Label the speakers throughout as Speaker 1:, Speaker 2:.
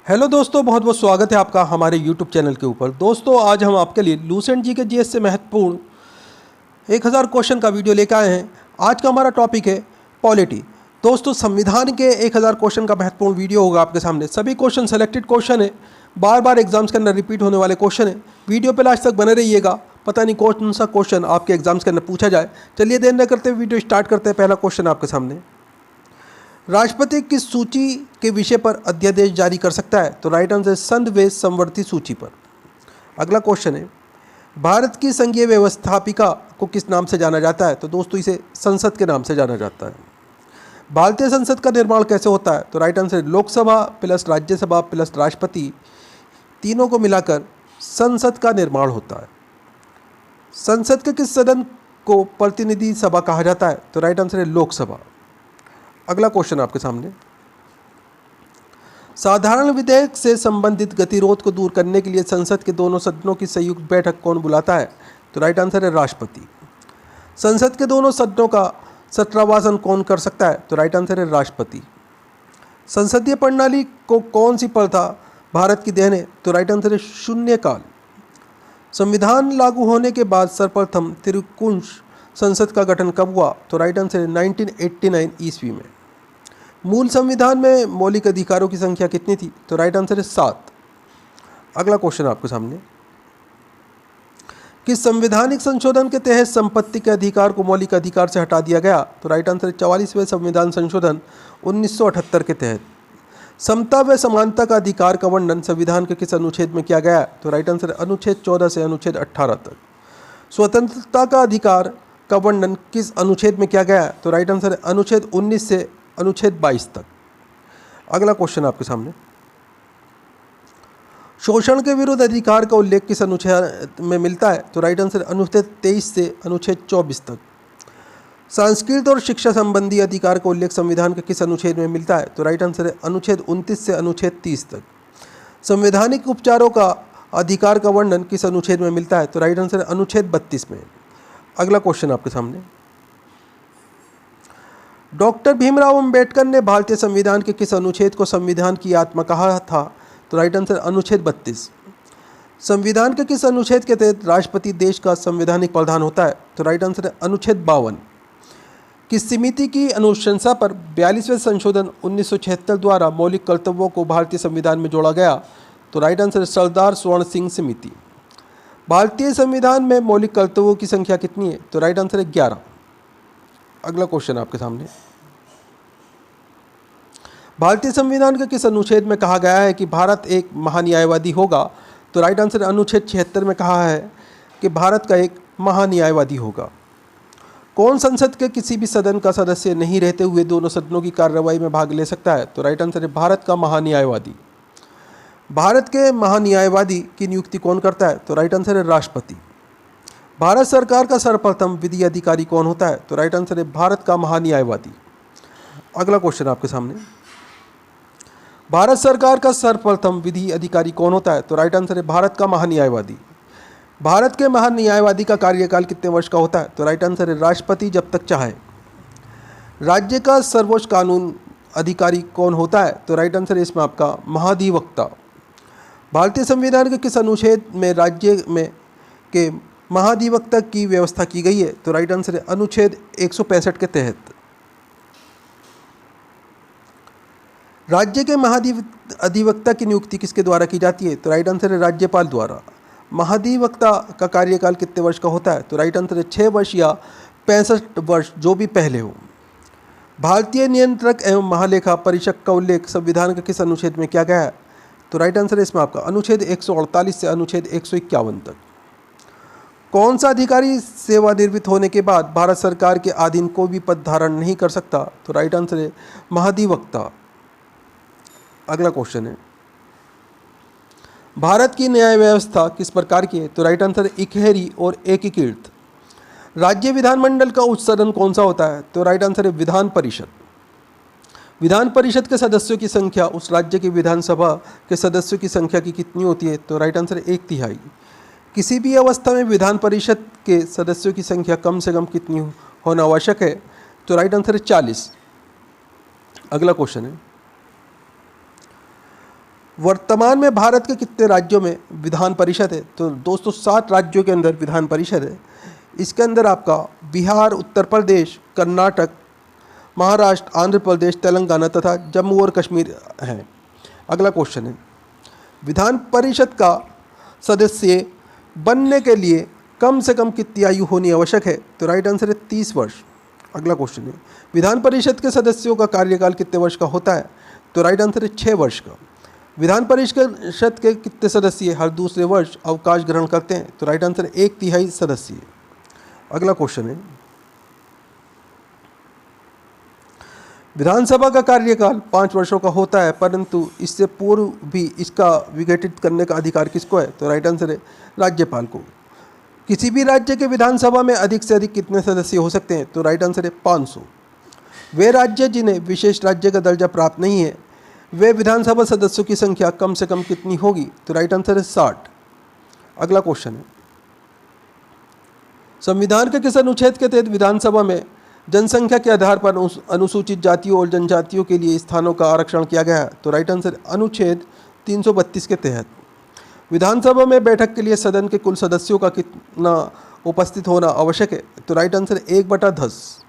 Speaker 1: Hello दोस्तों, बहुत बहुत स्वागत है आपका हमारे यूट्यूब चैनल के ऊपर। दोस्तों, आज हम आपके लिए लूसेंट जी के जीएस से महत्वपूर्ण 1000 क्वेश्चन का वीडियो लेकर आए हैं। आज का हमारा टॉपिक है पॉलिटी। दोस्तों, संविधान के 1000 क्वेश्चन का महत्वपूर्ण वीडियो होगा आपके सामने। सभी क्वेश्चन सेलेक्टेड क्वेश्चन है, बार बार एग्जाम्स के अंदर रिपीट होने वाले क्वेश्चन है। वीडियो पे लास्ट तक बने रहिएगा, पता नहीं कौन सा क्वेश्चन आपके एग्जाम्स के अंदर पूछा जाए। चलिए देर न करते वीडियो स्टार्ट करते हैं। पहला क्वेश्चन आपके सामने, राष्ट्रपति किस सूची के विषय पर अध्यादेश जारी कर सकता है? तो राइट आंसर संघ व संवर्ती सूची पर। अगला क्वेश्चन है, भारत की संघीय व्यवस्थापिका को किस नाम से जाना जाता है? तो दोस्तों, इसे संसद के नाम से जाना जाता है। भारतीय संसद का निर्माण कैसे होता है? तो right answer Lok Sabha plus Rajya Sabha plus राष्ट्रपति, तीनों को मिलाकर संसद का निर्माण होता है। संसद के किस सदन को प्रतिनिधि सभा कहा जाता है? तो राइट आंसर है लोकसभा। अगला क्वेश्चन आपके सामने, साधारण विधेयक से संबंधित गतिरोध को दूर करने के लिए संसद के दोनों सदनों की संयुक्त बैठक कौन बुलाता है? तो राइट आंसर है राष्ट्रपति। संसद के दोनों सदनों का सत्रावासन कौन कर सकता है? तो राइट आंसर है राष्ट्रपति। संसदीय प्रणाली को कौन सी प्रथा भारत की देन है? तो राइट आंसर है शून्यकाल। संविधान लागू होने के बाद सर्वप्रथम त्रिकुंज संसद का गठन कब हुआ? तो राइट आंसर है 1989 ईस्वी में। मूल संविधान में मौलिक अधिकारों की संख्या कितनी थी? तो राइट आंसर है 7। अगला क्वेश्चन आपके सामने, किस संवैधानिक संशोधन के तहत संपत्ति के अधिकार को मौलिक अधिकार से हटा दिया गया? तो राइट आंसर है 44वें संविधान संशोधन 1978 के तहत। समता व समानता का अधिकार का वर्णन संविधान के किस अनुच्छेद में किया गया? तो राइट आंसर है अनुच्छेद 14 से अनुच्छेद 18 तक। स्वतंत्रता का अधिकार का वर्णन किस अनुच्छेद में किया गया? तो राइट आंसर है अनुच्छेद 19 से अनुच्छेद 22 तक। अगला क्वेश्चन आपके सामने, शोषण के विरुद्ध अधिकार का उल्लेख किस अनुच्छेद में मिलता है? तो राइट आंसर अनुच्छेद 23 से अनुच्छेद 24 तक। संस्कृत और शिक्षा संबंधी अधिकार का उल्लेख संविधान के किस अनुच्छेद में मिलता है? तो राइट आंसर है अनुच्छेद 29 से अनुच्छेद 30 तक। संवैधानिक उपचारों का अधिकार का वर्णन किस अनुच्छेद में मिलता है? तो राइट आंसर है अनुच्छेद 32 में। अगला क्वेश्चन आपके सामने, डॉक्टर भीमराव अंबेडकर ने भारतीय संविधान के किस अनुच्छेद को संविधान की आत्मा कहा था? तो राइट आंसर अनुच्छेद 32। संविधान के किस अनुच्छेद के तहत राष्ट्रपति देश का संवैधानिक प्रधान होता है? तो राइट आंसर है अनुच्छेद 52। किस समिति की अनुशंसा पर 42वें संशोधन 1976 द्वारा मौलिक कर्तव्यों को भारतीय संविधान में जोड़ा गया? तो राइट आंसर है सरदार स्वर्ण सिंह समिति। भारतीय संविधान में मौलिक कर्तव्यों की संख्या कितनी है? तो राइट आंसर है 11। अगला क्वेश्चन आपके सामने, भारतीय संविधान के किस अनुच्छेद में कहा गया है कि भारत एक महान्यायवादी होगा? तो राइट आंसर अनुच्छेद 76 में कहा है कि भारत का एक महान्यायवादी होगा। कौन संसद के किसी भी सदन का सदस्य नहीं रहते हुए दोनों सदनों की कार्रवाई में भाग ले सकता है? तो राइट आंसर है भारत का महान्यायवादी। भारत के महान्यायवादी की नियुक्ति कौन करता है? तो राइट आंसर है राष्ट्रपति। भारत सरकार का सर्वप्रथम विधि अधिकारी कौन होता है? तो राइट आंसर है भारत का महान्यायवादी। अगला क्वेश्चन आपके सामने, भारत सरकार का सर्वप्रथम विधि अधिकारी कौन होता है? तो राइट आंसर है भारत का महान्यायवादी। भारत के महान्यायवादी का कार्यकाल कितने वर्ष का होता है? तो राइट आंसर है राष्ट्रपति जब तक चाहे। राज्य का सर्वोच्च कानून अधिकारी कौन होता है? तो राइट आंसर है इसमें आपका महाधिवक्ता। भारतीय संविधान के किस अनुच्छेद में राज्य में के महाधिवक्ता की व्यवस्था की गई है? तो राइट आंसर है अनुच्छेद 165 के तहत। राज्य के महाधिवक्ता की नियुक्ति किसके द्वारा की जाती है? तो राइट आंसर है राज्यपाल द्वारा। महाधिवक्ता का कार्यकाल कितने वर्ष का होता है? तो राइट आंसर है 6 वर्ष या 65 वर्ष, जो भी पहले हो। भारतीय नियंत्रक एवं महालेखा परीक्षक का उल्लेख संविधान के किस अनुच्छेद में किया गया है? तो राइट आंसर है इसमें आपका अनुच्छेद 148 से अनुच्छेद 151 तक। कौन सा अधिकारी सेवानिवृत्त होने के बाद भारत सरकार के अधीन कोई भी पद धारण नहीं कर सकता? तो राइट आंसर है महाधिवक्ता। अगला क्वेश्चन है, भारत की न्याय व्यवस्था किस प्रकार की है? तो राइट आंसर है इकहरी और एकीकृत। राज्य विधानमंडल का उच्च सदन कौन सा होता है? तो राइट आंसर है विधान परिषद। विधान परिषद के सदस्यों की संख्या उस राज्य की विधानसभा के सदस्यों की संख्या की कितनी होती है? तो राइट आंसर है 1/3। किसी भी अवस्था में विधान परिषद के सदस्यों की संख्या कम से कम कितनी होना आवश्यक है? तो राइट आंसर है 40। अगला क्वेश्चन है, वर्तमान में भारत के कितने राज्यों में विधान परिषद है? तो दोस्तों 7 राज्यों के अंदर विधान परिषद है। इसके अंदर आपका बिहार, उत्तर प्रदेश, कर्नाटक, महाराष्ट्र, आंध्र प्रदेश, तेलंगाना तथा जम्मू और कश्मीर हैं। अगला क्वेश्चन है, विधान परिषद का सदस्य बनने के लिए कम से कम कितनी आयु होनी आवश्यक है? तो राइट आंसर है 30 वर्ष। अगला क्वेश्चन है, विधान परिषद के सदस्यों का कार्यकाल कितने वर्ष का होता है? तो राइट आंसर है 6 वर्ष का। विधान परिषद के कितने सदस्य हर दूसरे वर्ष अवकाश ग्रहण करते हैं? तो राइट आंसर 1/3 सदस्य। अगला क्वेश्चन है, विधानसभा का कार्यकाल 5 वर्षों का होता है, परंतु इससे पूर्व भी इसका विघटित करने का अधिकार किसको है? तो राइट आंसर है राज्यपाल को। किसी भी राज्य के विधानसभा में अधिक से अधिक कितने सदस्य हो सकते हैं? तो राइट आंसर है 500। वे राज्य जिन्हें विशेष राज्य का दर्जा प्राप्त नहीं है, वे विधानसभा सदस्यों की संख्या कम से कम कितनी होगी? तो राइट आंसर है 60। अगला क्वेश्चन है, संविधान के किस अनुच्छेद के तहत विधानसभा में जनसंख्या के आधार पर अनुसूचित जातियों और जनजातियों के लिए स्थानों का आरक्षण किया गया है? तो राइट आंसर अनुच्छेद 332 के तहत। विधानसभा में बैठक के लिए सदन के कुल सदस्यों का कितना उपस्थित होना आवश्यक है? तो राइट आंसर 1/10।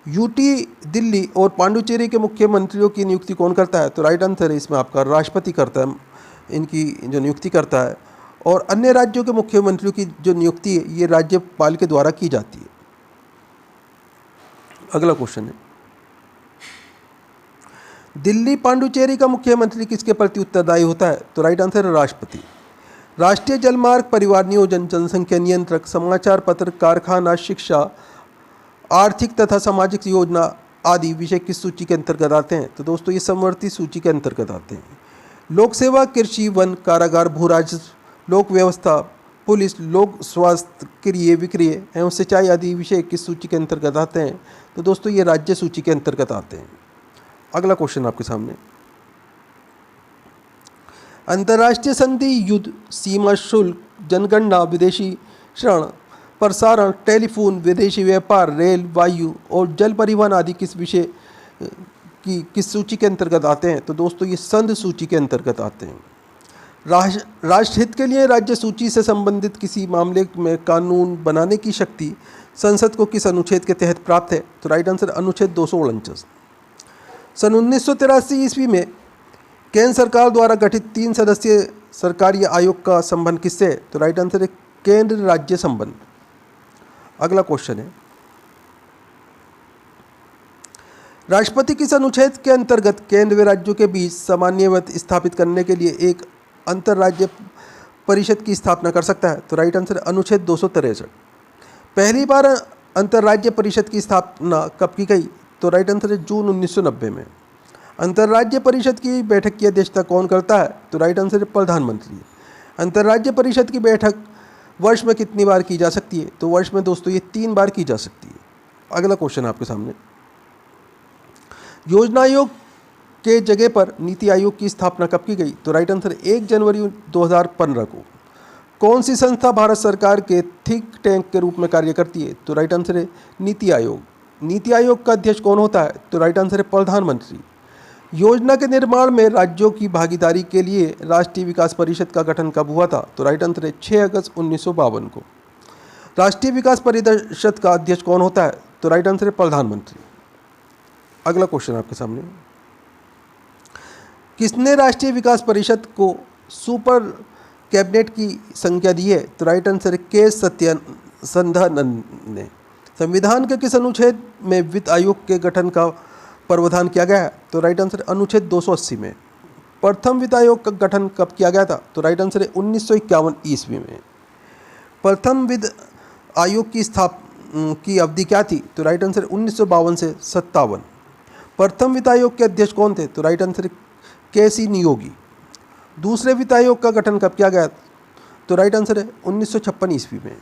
Speaker 1: यूटी, दिल्ली और पांडुचेरी के मुख्यमंत्रियों की नियुक्ति कौन करता है? तो राइट आंसर है इसमें आपका राष्ट्रपति करता है, इनकी जो नियुक्ति करता है। और अन्य राज्यों के मुख्यमंत्रियों की जो नियुक्ति है ये राज्यपाल के द्वारा की जाती है। अगला क्वेश्चन है, दिल्ली पांडुचेरी का मुख्यमंत्री किसके प्रति उत्तरदायी होता है? तो राइट आंसर है राष्ट्रपति। राष्ट्रीय जलमार्ग, परिवार नियोजन, जनसंख्या नियंत्रक, समाचार पत्र, कारखाना, शिक्षा, आर्थिक तथा सामाजिक योजना आदि विषय किस सूची के अंतर्गत आते हैं? तो दोस्तों ये समवर्ती सूची के अंतर्गत आते हैं। लोक सेवा, कृषि, वन, कारागार, भू राजस्व, लोक व्यवस्था, पुलिस, लोक स्वास्थ्य, क्रिय विक्रिय एवं सिंचाई आदि विषय किस सूची के अंतर्गत आते हैं? तो दोस्तों ये राज्य सूची के अंतर्गत आते हैं। अगला क्वेश्चन आपके सामने, अंतर्राष्ट्रीय संधि, युद्ध, सीमा शुल्क, जनगणना, विदेशी ऋण, प्रसारण, टेलीफोन, विदेशी व्यापार, रेल, वायु और जल परिवहन आदि किस विषय की किस सूची के अंतर्गत आते हैं? तो दोस्तों ये संध सूची के अंतर्गत आते हैं। राष्ट्रहित के लिए राज्य सूची से संबंधित किसी मामले में कानून बनाने की शक्ति संसद को किस अनुच्छेद के तहत प्राप्त है? तो राइट आंसर अनुच्छेद 249। सन 1983 ईस्वी में केंद्र सरकार द्वारा गठित 3 सदस्यीय सरकारी आयोग का संबंध किससे है? तो राइट आंसर है केंद्र राज्य संबंध। अगला क्वेश्चन है, राष्ट्रपति किस अनुच्छेद के अंतर्गत केंद्र व राज्यों के बीच सामान्यवत स्थापित करने के लिए एक अंतर्राज्य परिषद की स्थापना कर सकता है? तो राइट आंसर अनुच्छेद 263। पहली बार अंतर्राज्य परिषद की स्थापना कब की गई? तो राइट आंसर है जून 1990 में। अंतर्राज्य परिषद की बैठक की अध्यक्षता कौन करता है? तो राइट आंसर है प्रधानमंत्री। अंतर्राज्य परिषद की बैठक वर्ष में कितनी बार की जा सकती है? तो वर्ष में दोस्तों ये 3 बार की जा सकती है। अगला क्वेश्चन आपके सामने, योजना आयोग के जगह पर नीति आयोग की स्थापना कब की गई? तो राइट आंसर 1 जनवरी 2015 को। कौन सी संस्था भारत सरकार के थिंक टैंक के रूप में कार्य करती है? तो राइट आंसर है नीति आयोग। नीति आयोग का अध्यक्ष कौन होता है? तो राइट आंसर है प्रधानमंत्री। योजना के निर्माण में राज्यों की भागीदारी के लिए राष्ट्रीय विकास परिषद का गठन कब हुआ था? तो राइट आंसर है 6 अगस्त 1952 को। राष्ट्रीय विकास परिषद का अध्यक्ष कौन होता है? तो राइट आंसर है प्रधानमंत्री। अगला क्वेश्चन आपके सामने, किसने राष्ट्रीय विकास परिषद को सुपर कैबिनेट की संख्या दी है? तो राइट आंसर है के सत्यानंद ने। संविधान के किस अनुच्छेद में वित्त आयोग के गठन का प्रावधान किया गया है? तो राइट आंसर अनुच्छेद 280 में। प्रथम वित्त आयोग का गठन कब किया गया था? तो राइट आंसर है 1951 ईस्वी में। प्रथम वित्त आयोग की अवधि क्या थी? तो राइट आंसर 1952 से 57। प्रथम वित्त आयोग के अध्यक्ष कौन थे? तो राइट आंसर के.सी. नियोगी। दूसरे वित्त आयोग का गठन कब किया गया? तो राइट आंसर है 1956 ईस्वी में।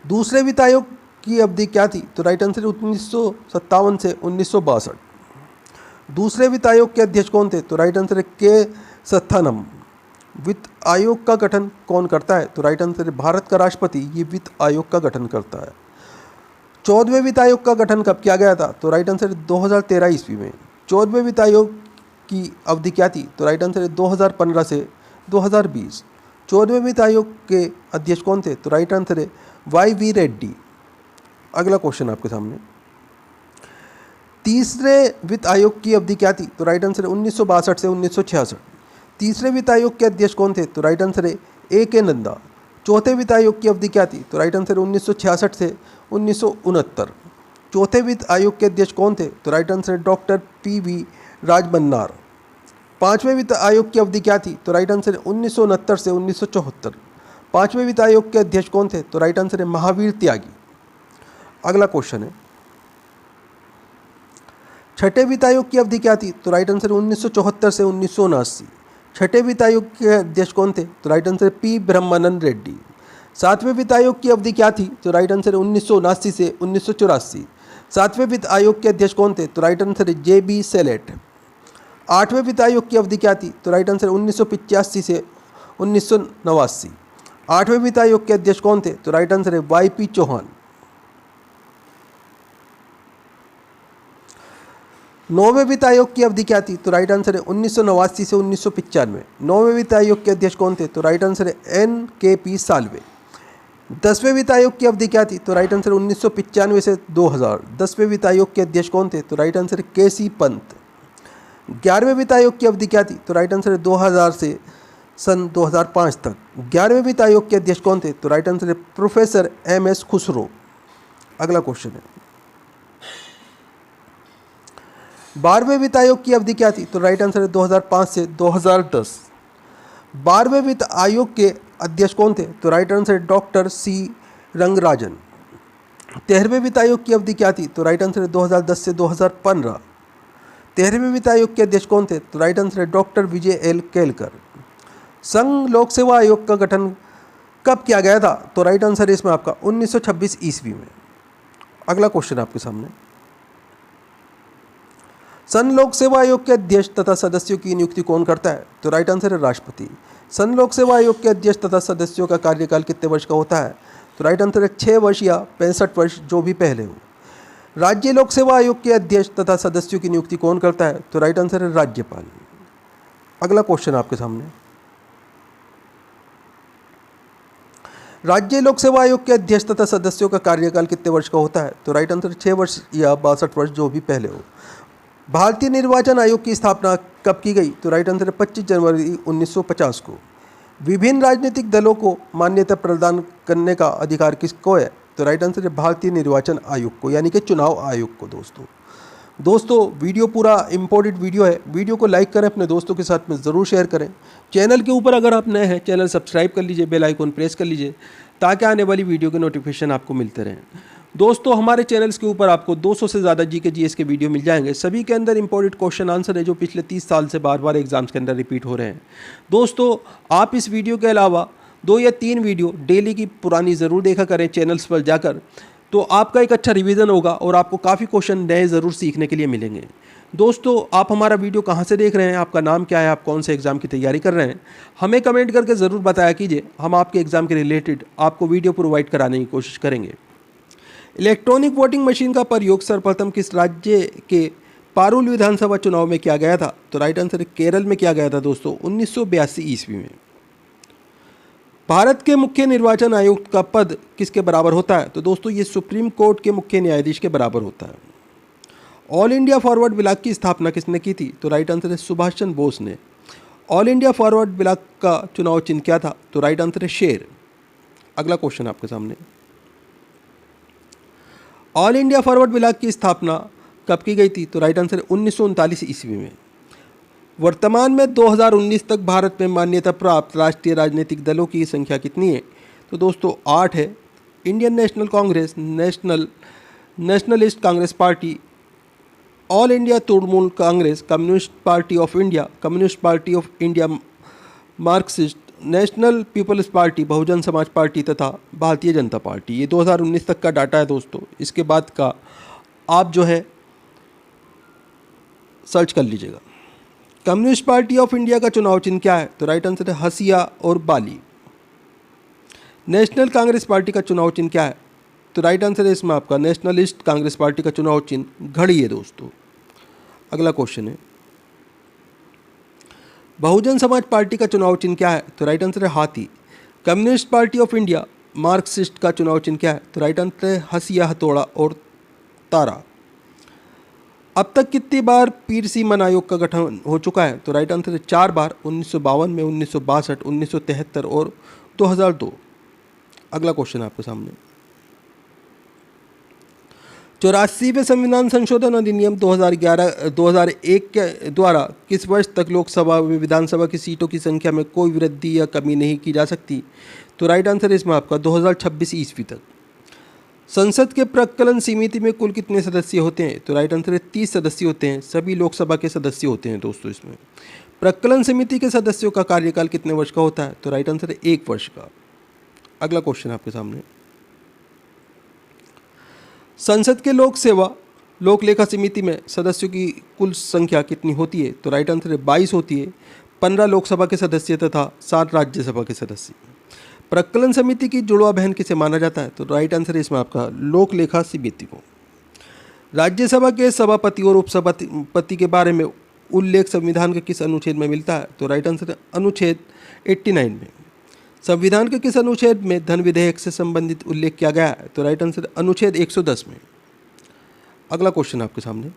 Speaker 1: दूसरे वित्त आयोग की अवधि क्या थी? तो राइट आंसर 1957 से 1962। दूसरे वित्त आयोग के अध्यक्ष कौन थे? तो राइट आंसर है के सत्यानंद। वित्त आयोग का गठन कौन करता है? तो राइट आंसर है भारत का राष्ट्रपति ये वित्त आयोग का गठन करता है। 14वें वित्त आयोग का गठन कब किया गया था? तो राइट आंसर 2013 ईस्वी में। 14वें वित्त आयोग की अवधि क्या थी? तो राइट आंसर है 2015 से 2020। 14वें वित्त आयोग के अध्यक्ष कौन थे? तो राइट आंसर है YV रेड्डी। अगला क्वेश्चन आपके सामने, तीसरे वित्त आयोग की अवधि क्या थी? तो राइट आंसर है 1962 से 1966। तीसरे वित्त आयोग के अध्यक्ष कौन थे? तो राइट आंसर है AK नंदा। चौथे वित्त आयोग की अवधि क्या थी? तो राइट आंसर है 1966 से 1969। चौथे वित्त आयोग के अध्यक्ष कौन थे? तो राइट आंसर है डॉक्टर PV राजमन्नार। पांचवें वित्त आयोग की अवधि क्या थी? तो राइट आंसर है 1969 से 1974। पांचवें वित्त आयोग के अध्यक्ष कौन थे? तो राइट आंसर है महावीर त्यागी। अगला क्वेश्चन है, छठे वित्त आयोग की अवधि क्या थी? तो राइट आंसर है 1974 से 1979। छठे वित्त आयोग के अध्यक्ष कौन थे? तो राइट आंसर है P ब्रह्मानंद रेड्डी। सातवें वित्त आयोग की अवधि क्या थी? तो राइट आंसर है 1979 से 1984। सातवें वित्त आयोग के अध्यक्ष कौन थे? तो राइट आंसर है JB सेलेट। आठवें वित्त आयोग की अवधि क्या थी? तो राइट आंसर है 1985 से 1989। आठवें वित्त आयोग के अध्यक्ष कौन थे? तो राइट आंसर है YP चौहान। नौवें वित्त आयोग की अवधि क्या थी? तो राइट आंसर है 1989 से 1995। नौवें वित्त आयोग के अध्यक्ष कौन थे? तो राइट आंसर है NKP साल्वे। 10वें वित्त आयोग की अवधि क्या थी? तो राइट आंसर 1995 से 2000। 10वें वित्त आयोग के अध्यक्ष कौन थे? तो राइट आंसर है KC पंत। 11वें वित्त आयोग की अवधि क्या थी? तो राइट आंसर है 2000 से सन 2005 तक। 11वें वित्त आयोग के अध्यक्ष कौन थे? तो राइट आंसर है प्रोफेसर MS खुसरो। अगला क्वेश्चन है, 12वें वित्त आयोग की अवधि क्या थी? तो राइट आंसर है 2005 से 2010। 12वें वित्त आयोग के अध्यक्ष कौन थे? तो राइट आंसर है डॉक्टर C रंगराजन। 13वें वित्त आयोग की अवधि क्या थी? तो राइट आंसर है 2010 से 2015। 13वें वित्त आयोग के अध्यक्ष कौन थे? तो राइट आंसर है डॉक्टर विजय L केलकर। संघ लोक सेवा आयोग का गठन कब किया गया था? तो राइट आंसर है इसमें आपका 1926 ईस्वी में। अगला क्वेश्चन आपके सामने, संघ लोक सेवा आयोग के अध्यक्ष तथा सदस्यों की नियुक्ति कौन करता है? तो राइट आंसर है राष्ट्रपति। संघ लोक सेवा आयोग के अध्यक्ष तथा सदस्यों का कार्यकाल कितने वर्ष का होता है? तो राइट आंसर है 6 वर्ष या 65 वर्ष, जो भी पहले हो। राज्य लोक सेवा आयोग के अध्यक्ष तथा सदस्यों की नियुक्ति कौन करता है? तो राइट आंसर है राज्यपाल। अगला क्वेश्चन आपके सामने, राज्य लोक सेवा आयोग के अध्यक्ष तथा सदस्यों का कार्यकाल कितने वर्ष का होता है? तो राइट आंसर है 6 वर्ष या 62 वर्ष, जो भी पहले हो। भारतीय निर्वाचन आयोग की स्थापना कब की गई? तो राइट आंसर है 25 जनवरी 1950 को। विभिन्न राजनीतिक दलों को मान्यता प्रदान करने का अधिकार किसको है? तो राइट आंसर है भारतीय निर्वाचन आयोग को, यानी कि चुनाव आयोग को। दोस्तों वीडियो पूरा इम्पोर्टेंट वीडियो है। वीडियो को लाइक करें, अपने दोस्तों के साथ में ज़रूर शेयर करें। चैनल के ऊपर अगर आप नए हैं, चैनल सब्सक्राइब कर लीजिए, बेल आइकन प्रेस कर लीजिए, ताकि आने वाली वीडियो के नोटिफिकेशन आपको मिलते रहें। दोस्तों हमारे चैनल्स के ऊपर आपको 200 से ज़्यादा GK GS के वीडियो मिल जाएंगे। सभी के अंदर इंपॉर्टेंट क्वेश्चन आंसर है, जो पिछले 30 साल से बार बार एग्जाम्स के अंदर रिपीट हो रहे हैं। दोस्तों आप इस वीडियो के अलावा 2 या 3 वीडियो डेली की पुरानी ज़रूर देखा करें चैनल्स पर जाकर, तो आपका एक अच्छा रिवीजन होगा और आपको काफ़ी क्वेश्चन नए ज़रूर सीखने के लिए मिलेंगे। दोस्तों आप हमारा वीडियो कहाँ से देख रहे हैं, आपका नाम क्या है, आप कौन से एग्ज़ाम की तैयारी कर रहे हैं, हमें कमेंट करके ज़रूर बताया कीजिए। हम आपके एग्ज़ाम के रिलेटेड आपको वीडियो प्रोवाइड कराने की कोशिश करेंगे। इलेक्ट्रॉनिक वोटिंग मशीन का प्रयोग सर्वप्रथम किस राज्य के पारुल विधानसभा चुनाव में किया गया था? तो राइट आंसर है केरल में किया गया था दोस्तों, 1982 ईस्वी में। भारत के मुख्य निर्वाचन आयुक्त का पद किसके बराबर होता है? तो दोस्तों ये सुप्रीम कोर्ट के मुख्य न्यायाधीश के बराबर होता है। ऑल इंडिया फॉरवर्ड ब्लॉक की स्थापना किसने की थी? तो राइट आंसर है सुभाष चंद्र बोस ने। ऑल इंडिया फॉरवर्ड ब्लॉक का चुनाव चिन्ह क्या था? तो राइट आंसर है शेर। अगला क्वेश्चन आपके सामने, ऑल इंडिया फॉरवर्ड ब्लॉक की स्थापना कब की गई थी? तो राइट आंसर है 1939 ईस्वी में। वर्तमान में 2019 तक भारत में मान्यता प्राप्त राष्ट्रीय राजनीतिक दलों की संख्या कितनी है? तो दोस्तों 8 है। Indian National Congress, Nationalist Congress Party, All India Trinamool Congress, Communist Party of India, Communist Party of India Marxist, National People's Party, Bahujan Samaj Party तथा भारतीय जनता पार्टी। ये 2019 तक का डाटा है दोस्तों। इसके बाद का आप जो है सर्च कर लीजिएगा। कम्युनिस्ट पार्टी ऑफ इंडिया का चुनाव चिन्ह क्या है? तो राइट आंसर है हसिया और बाली। नेशनल कांग्रेस पार्टी का चुनाव चिन्ह क्या है? तो राइट आंसर है इसमें आपका नेशनलिस्ट कांग्रेस पार्टी का चुनाव चिन्ह घड़ी है दोस्तों। अगला क्वेश्चन है, बहुजन समाज पार्टी का चुनाव चिन्ह क्या है? तो राइट आंसर है हाथी। Communist Party of India Marxist का चुनाव चिन्ह क्या है? तो राइट आंसर है हंसिया, हथौड़ा और तारा। अब तक कितनी बार पीर सीमन आयोग का गठन हो चुका है? तो राइट आंसर है 4 बार, 1952 में, 1962, 1973 और 2002। अगला क्वेश्चन है आपके सामने, 84वें संविधान संशोधन अधिनियम 2001 के द्वारा किस वर्ष तक लोकसभा व विधानसभा की सीटों की संख्या में कोई वृद्धि या कमी नहीं की जा सकती? तो राइट आंसर है इसमें आपका 2026 ईस्वी तक। संसद के प्रक्कलन समिति में कुल कितने सदस्य होते हैं? तो राइट आंसर है 30 सदस्य होते हैं। सभी लोकसभा के सदस्य होते हैं दोस्तों इसमें। प्रक्कलन समिति के सदस्यों का कार्यकाल कितने वर्ष का होता है? तो राइट आंसर है 1 वर्ष का। अगला क्वेश्चन आपके सामने, संसद के लोक लेखा समिति में सदस्यों की कुल संख्या कितनी होती है? तो राइट आंसर है 22 होती है। 15 लोकसभा के सदस्य तथा 7 राज्यसभा के सदस्य। प्रक्कलन समिति की जुड़वा बहन किसे माना जाता है? तो राइट आंसर है इसमें आपका लोक लेखा समिति को। राज्यसभा के सभापति और उपसभापति के बारे में उल्लेख संविधान के किस अनुच्छेद में मिलता है? तो राइट आंसर है अनुच्छेद 89 में। संविधान के किस अनुच्छेद में धन विधेयक से संबंधित उल्लेख किया गया है? तो राइट आंसर अनुच्छेद 110 में। अगला क्वेश्चन आपके सामने,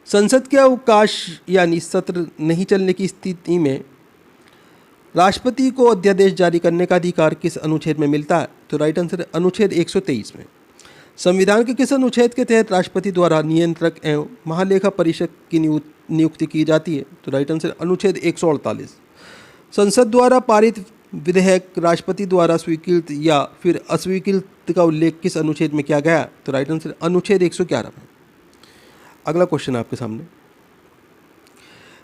Speaker 1: संसद के अवकाश यानी सत्र नहीं चलने की स्थिति में राष्ट्रपति को अध्यादेश जारी करने का अधिकार किस अनुच्छेद में मिलता है? तो राइट आंसर है अनुच्छेद 123 में। संविधान के किस अनुच्छेद के तहत राष्ट्रपति द्वारा नियंत्रक एवं महालेखा परीक्षक की नियुक्ति की जाती है? तो राइट आंसर अनुच्छेद 148। संसद द्वारा पारित विधेयक राष्ट्रपति द्वारा स्वीकृत या फिर अस्वीकृत का उल्लेख किस अनुच्छेद में किया गया? तो राइट आंसर अनुच्छेद 111 में। अगला क्वेश्चन आपके सामने,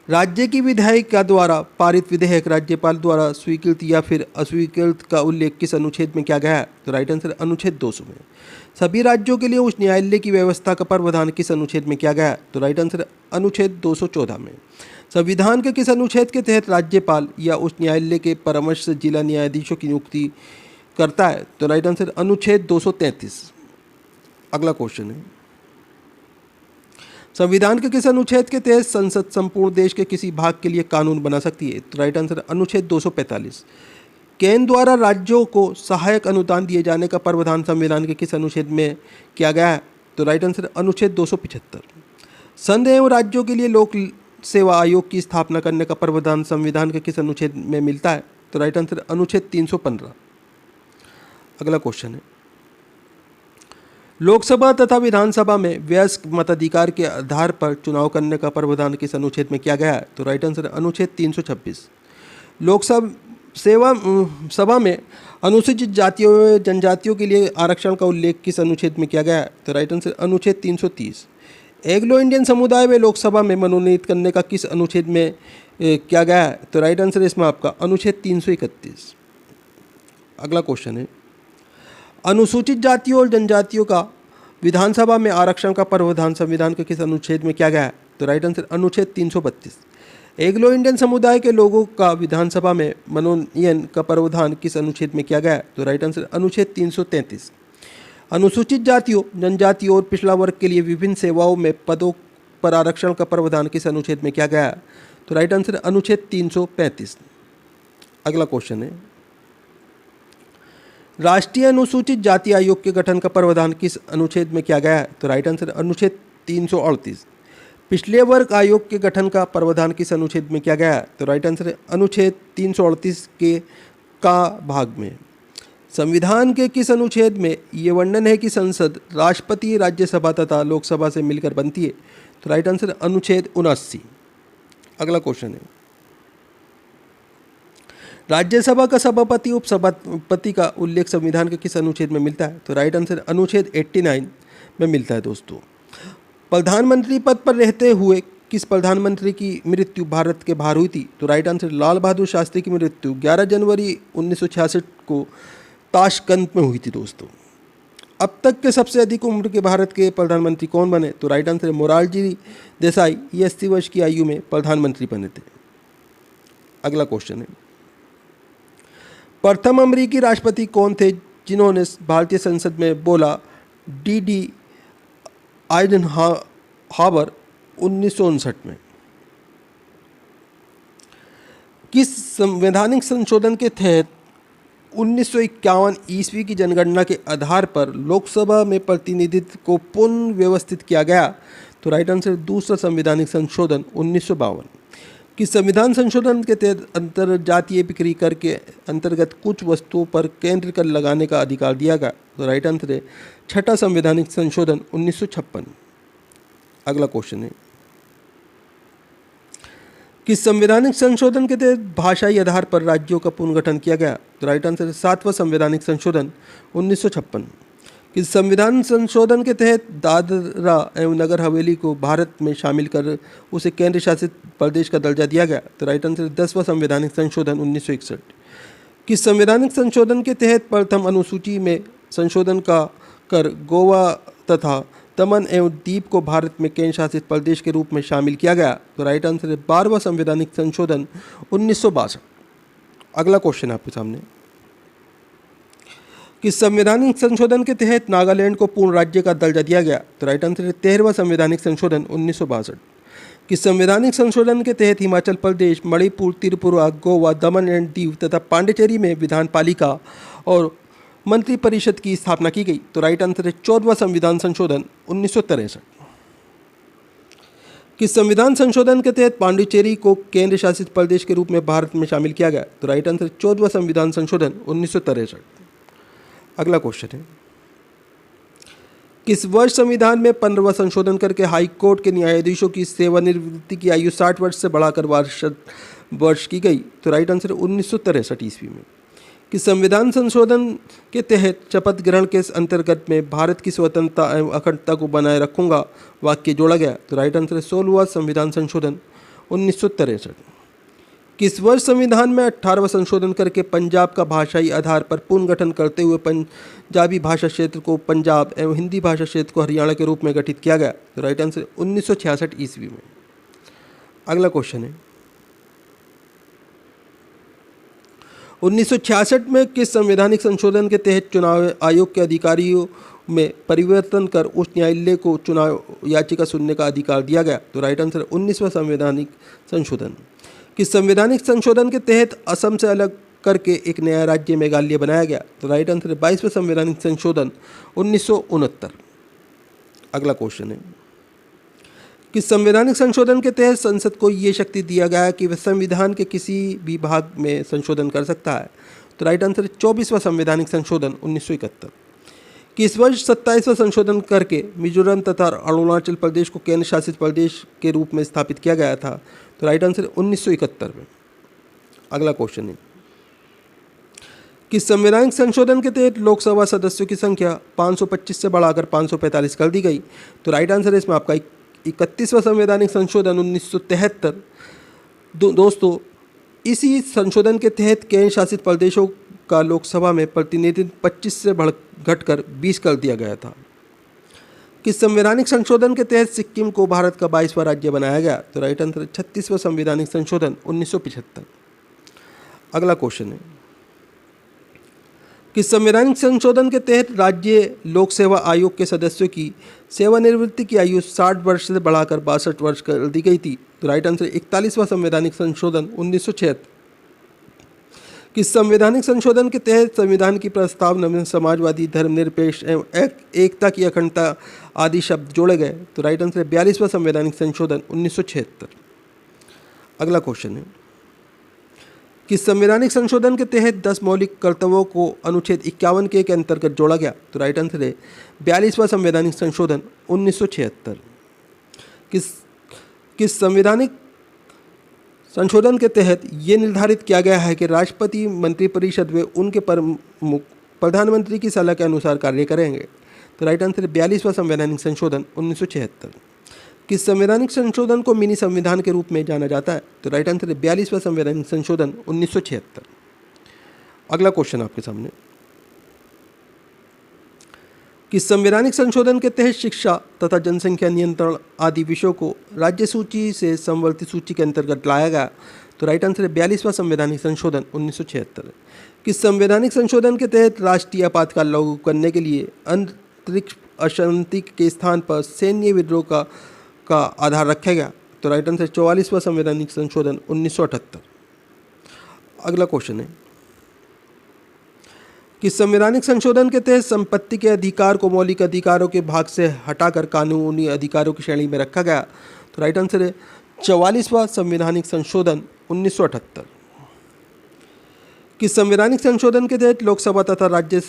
Speaker 1: राज्य की विधायिका द्वारा पारित विधेयक राज्यपाल द्वारा स्वीकृत या फिर अस्वीकृत का उल्लेख किस अनुच्छेद में किया गया है? तो राइट आंसर अनुच्छेद 200 में। सभी राज्यों के लिए उच्च न्यायालय की व्यवस्था का प्रावधान किस अनुच्छेद में किया गया है? तो राइट आंसर अनुच्छेद 214 में। संविधान के किस अनुच्छेद के तहत राज्यपाल या उच्च न्यायालय के परामर्श से जिला न्यायाधीशों की नियुक्ति करता है? तो राइट आंसर अनुच्छेद 233। अगला क्वेश्चन है, संविधान के किस अनुच्छेद के तहत संसद संपूर्ण देश के किसी भाग के लिए कानून बना सकती है? तो राइट आंसर अनुच्छेद 245। केंद्र द्वारा राज्यों को सहायक अनुदान दिए जाने का प्रावधान संविधान के किस अनुच्छेद में किया गया है? तो राइट आंसर अनुच्छेद 275। संघ एवं राज्यों के लिए लोक सेवा आयोग की स्थापना करने का प्रावधान संविधान के किस अनुच्छेद में मिलता है? तो राइट आंसर अनुच्छेद 315। अगला क्वेश्चन है, लोकसभा तथा विधानसभा में वयस्क मताधिकार के आधार पर चुनाव करने का प्रावधान किस अनुच्छेद में किया गया है? तो राइट आंसर अनुच्छेद 326। सभा में अनुसूचित जातियों व जनजातियों के लिए आरक्षण का उल्लेख किस अनुच्छेद में किया गया है? तो राइट आंसर अनुच्छेद 330। एंग्लो इंडियन समुदाय में लोकसभा में मनोनीत करने का किस अनुच्छेद में किया गया है? तो राइट आंसर इसमें आपका अनुच्छेद 331। अगला क्वेश्चन है, अनुसूचित जातियों और जनजातियों का विधानसभा में आरक्षण का प्रावधान संविधान के किस अनुच्छेद में किया गया है? तो राइट आंसर अनुच्छेद 332। एंग्लो इंडियन समुदाय के लोगों का विधानसभा में मनोनयन का प्रावधान किस अनुच्छेद में किया गया है? तो राइट आंसर अनुच्छेद 333। अनुसूचित जातियों, जनजातियों और पिछड़ा वर्ग के लिए विभिन्न सेवाओं में पदों पर आरक्षण का प्रावधान किस अनुच्छेद में किया गया है? तो राइट आंसर अनुच्छेद 335। अगला क्वेश्चन है, राष्ट्रीय अनुसूचित जाति आयोग के गठन का प्रावधान किस अनुच्छेद में किया गया है? तो राइट आंसर अनुच्छेद 338। पिछले वर्ग आयोग के गठन का प्रावधान किस अनुच्छेद में किया गया है? तो राइट आंसर अनुच्छेद 338 के का भाग में। संविधान के किस अनुच्छेद में ये वर्णन है कि संसद राष्ट्रपति, राज्यसभा तथा लोकसभा से मिलकर बनती है? तो राइट आंसर अनुच्छेद 79। अगला क्वेश्चन है, राज्यसभा का सभापति उपसभापति का उल्लेख संविधान के किस अनुच्छेद में मिलता है? तो राइट आंसर अनुच्छेद 89 में मिलता है दोस्तों। प्रधानमंत्री पद पर रहते हुए किस प्रधानमंत्री की मृत्यु भारत के बाहर हुई थी? तो राइट आंसर लाल बहादुर शास्त्री की मृत्यु 11 जनवरी 1966 को ताशकंद में हुई थी दोस्तों। अब तक के सबसे अधिक उम्र के भारत के प्रधानमंत्री कौन बने? तो राइट आंसर मोरारजी देसाई, ये 80 वर्ष की आयु में प्रधानमंत्री बने थे। अगला क्वेश्चन है, प्रथम अमेरिकी राष्ट्रपति कौन थे जिन्होंने भारतीय संसद में बोला डीडी आइजन हावर 1959 में। किस संवैधानिक संशोधन के तहत 1951 ईस्वी की जनगणना के आधार पर लोकसभा में प्रतिनिधित्व को पुनः व्यवस्थित किया गया? तो राइट आंसर दूसरा संवैधानिक संशोधन 1952। किस संविधान संशोधन के तहत अंतरजातीय बिक्री कर के अंतर्गत कुछ वस्तुओं पर केंद्र कर लगाने का अधिकार दिया गया? तो राइट आंसर है छठा संवैधानिक संशोधन 1956। अगला क्वेश्चन है, किस संवैधानिक संशोधन के तहत भाषाई आधार पर राज्यों का पुनर्गठन किया गया? तो राइट आंसर है सातवां संवैधानिक संशोधन 1956। किस संविधान संशोधन के तहत दादरा एवं नगर हवेली को भारत में शामिल कर उसे केंद्र शासित प्रदेश का दर्जा दिया गया? तो राइट आंसर है 10वां संवैधानिक संशोधन 1961। किस संवैधानिक संशोधन के तहत प्रथम अनुसूची में संशोधन का कर गोवा तथा दमन एवं दीप को भारत में केंद्र शासित प्रदेश के रूप में शामिल किया गया? तो राइट आंसर है 12वां संवैधानिक संशोधन 1962। अगला क्वेश्चन आपके सामने, किस संवैधानिक संशोधन के तहत नागालैंड को पूर्ण राज्य का दर्जा दिया गया? तो राइट आंसर है 13वां संवैधानिक संशोधन 1962। किस संवैधानिक संशोधन के तहत हिमाचल प्रदेश, मणिपुर, त्रिपुरा, गोवा, दमन एंड दीव तथा पांडिचेरी में विधान पालिका और मंत्री परिषद की स्थापना की गई? तो राइट आंसर है 14वां संविधान संशोधन 1963। किस संविधान संशोधन के तहत पांडिचेरी को केंद्र शासित प्रदेश के रूप में भारत में शामिल किया गया? तो राइट आंसर 14वां संविधान संशोधन 1963। अगला क्वेश्चन है, किस वर्ष संविधान में 15वां संशोधन करके हाई कोर्ट के न्यायाधीशों की सेवानिवृत्ति की आयु 60 वर्ष से बढ़ाकर 62 वर्ष की गई? तो राइट आंसर 1963 ईस्वी में। किस संविधान संशोधन के तहत शपथ ग्रहण के अंतर्गत में भारत की स्वतंत्रता एवं अखंडता को बनाए रखूंगा वाक्य जोड़ा गया? तो राइट आंसर है 16वां संविधान संशोधन 1963। किस वर्ष संविधान में 18वां संशोधन करके पंजाब का भाषाई आधार पर पुनर्गठन करते हुए पंजाबी भाषा क्षेत्र को पंजाब एवं हिंदी भाषा क्षेत्र को हरियाणा के रूप में गठित किया गया? तो राइट आंसर 1966 ईस्वी में। अगला क्वेश्चन है, 1966 में किस संवैधानिक संशोधन के तहत चुनाव आयोग के अधिकारियों में परिवर्तन कर उच्च न्यायालय को चुनाव याचिका सुनने का अधिकार दिया गया? तो राइट आंसर 19वां संवैधानिक संशोधन। किस संवैधानिक संशोधन के तहत असम से अलग करके एक नया राज्य मेघालय बनाया गया? तो राइट आंसर है 22वां संवैधानिक संशोधन 1969। अगला क्वेश्चन है, किस संवैधानिक संशोधन के तहत संसद को ये शक्ति दिया गया कि वह संविधान के किसी भी भाग में संशोधन कर सकता है? तो राइट आंसर है 24वां संवैधानिक संशोधन 1971। किस वर्ष 27वां संशोधन करके मिजोरम तथा अरुणाचल प्रदेश को केंद्र शासित प्रदेश के रूप में स्थापित किया गया था? तो राइट आंसर 1971 में। अगला क्वेश्चन है, किस संवैधानिक संशोधन के तहत लोकसभा सदस्यों की संख्या 525 से बढ़ाकर 545 कर दी गई? तो राइट आंसर है इसमें आपका 31वां संवैधानिक संशोधन 1973। दोस्तों, इसी संशोधन के तहत केंद्र शासित प्रदेशों का लोकसभा में प्रतिनिधित्व 25 से घटकर 20 कर दिया गया था। किस संवैधानिक संशोधन के तहत सिक्किम को भारत का 22वां राज्य बनाया गया? तो राइट आंसर 36वां संवैधानिक संशोधन 1975। अगला क्वेश्चन है, किस संवैधानिक संशोधन के तहत राज्य लोक सेवा आयोग के सदस्यों की सेवानिवृत्ति की आयु 60 वर्ष से बढ़ाकर 62 वर्ष कर दी गई थी? तो राइट आंसर 41वां संवैधानिक संशोधन 1976। किस संवैधानिक संशोधन के तहत संविधान की प्रस्तावना में समाजवादी, धर्मनिरपेक्ष एवं एकता की अखंडता आदि शब्द जोड़े गए? तो राइट आंसर 42वां संवैधानिक संशोधन 1976। अगला क्वेश्चन है, किस संवैधानिक संशोधन के तहत 10 मौलिक कर्तव्यों को अनुच्छेद 51 के अंतर्गत जोड़ा गया? तो राइट आंसर है 42वां संवैधानिक संशोधन 1976। किस संवैधानिक संशोधन के तहत ये निर्धारित किया गया है कि राष्ट्रपति, मंत्रिपरिषद व उनके प्रमुख प्रधानमंत्री की सलाह के अनुसार कार्य करेंगे? तो राइट आंसर है 42वां संवैधानिक संशोधन 1976। किस संवैधानिक संशोधन को मिनी संविधान के रूप में जाना जाता है? तो राइट आंसर है 42वां संवैधानिक संशोधन 1976। अगला क्वेश्चन आपके सामने, किस संवैधानिक संशोधन के तहत शिक्षा तथा जनसंख्या नियंत्रण आदि विषयों को राज्य सूची से समवर्ती सूची के अंतर्गत लाया गया? तो राइट आंसर है 42वां संवैधानिक संशोधन 1976। किस संवैधानिक संशोधन के तहत राष्ट्रीय आपातकाल लागू करने के लिए अंतरिक्ष अशांति के स्थान पर सैन्य विद्रोह का आधार रखा गया? तो राइट आंसर 44वां संवैधानिक संशोधन 1978। अगला क्वेश्चन है, कि संवैधानिक संशोधन के तहत संपत्ति के अधिकार को मौलिक अधिकारों के भाग से हटाकर कानूनी अधिकारों की श्रेणी में रखा गया? तो राइट आंसर है 44वां संवैधानिक संशोधन 1978। कि संवैधानिक संशोधन के तहत लोकसभा तथा राज्य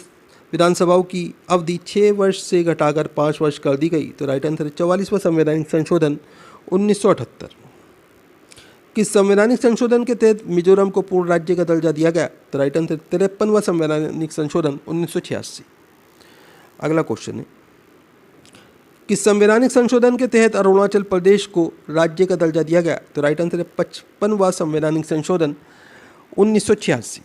Speaker 1: विधानसभाओं की अवधि 6 वर्ष से घटाकर 5 वर्ष कर दी गई? तो राइट आंसर है 44वां संवैधानिक संशोधन 1978। कि संवैधानिक संशोधन के तहत मिजोरम को पूर्ण राज्य का दर्जा दिया गया? तो राइट आंसर 53वां संवैधानिक संशोधन 1986। अगला क्वेश्चन है, कि संवैधानिक संशोधन के तहत अरुणाचल प्रदेश को राज्य का दर्जा दिया गया? तो राइट आंसर है 55वां संवैधानिक संशोधन 1986।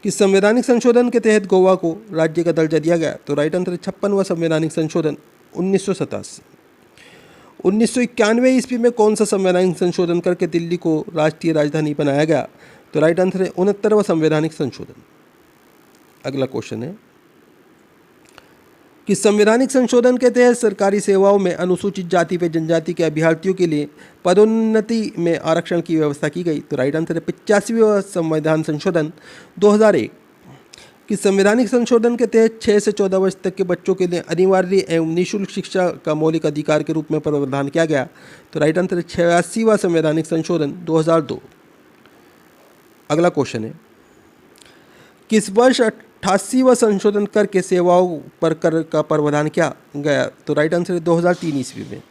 Speaker 1: कि संवैधानिक संशोधन के तहत गोवा को राज्य का दर्जा दिया गया? तो राइट आंसर है 56वां संवैधानिक संशोधन 1987। 1991 ईस्वी में कौन सा संवैधानिक संशोधन करके दिल्ली को राष्ट्रीय राजधानी बनाया गया? तो राइट आंसर है 69वां संवैधानिक संशोधन। अगला क्वेश्चन है, कि संवैधानिक संशोधन के तहत सरकारी सेवाओं में अनुसूचित जाति व जनजाति के अभ्यर्थियों के लिए पदोन्नति में आरक्षण की व्यवस्था की गई? तो राइट आंसर है 85वां संविधान संशोधन 2001। कि संवैधानिक संशोधन के तहत 6 से 14 वर्ष तक के बच्चों के लिए अनिवार्य एवं निःशुल्क शिक्षा का मौलिक अधिकार के रूप में प्रावधान किया गया? तो राइट आंसर है 86वां संवैधानिक संशोधन 2002। अगला क्वेश्चन है, किस वर्ष 88वां संशोधन करके सेवाओं पर कर का प्रावधान किया गया? तो राइट आंसर है 2003 ईस्वी में।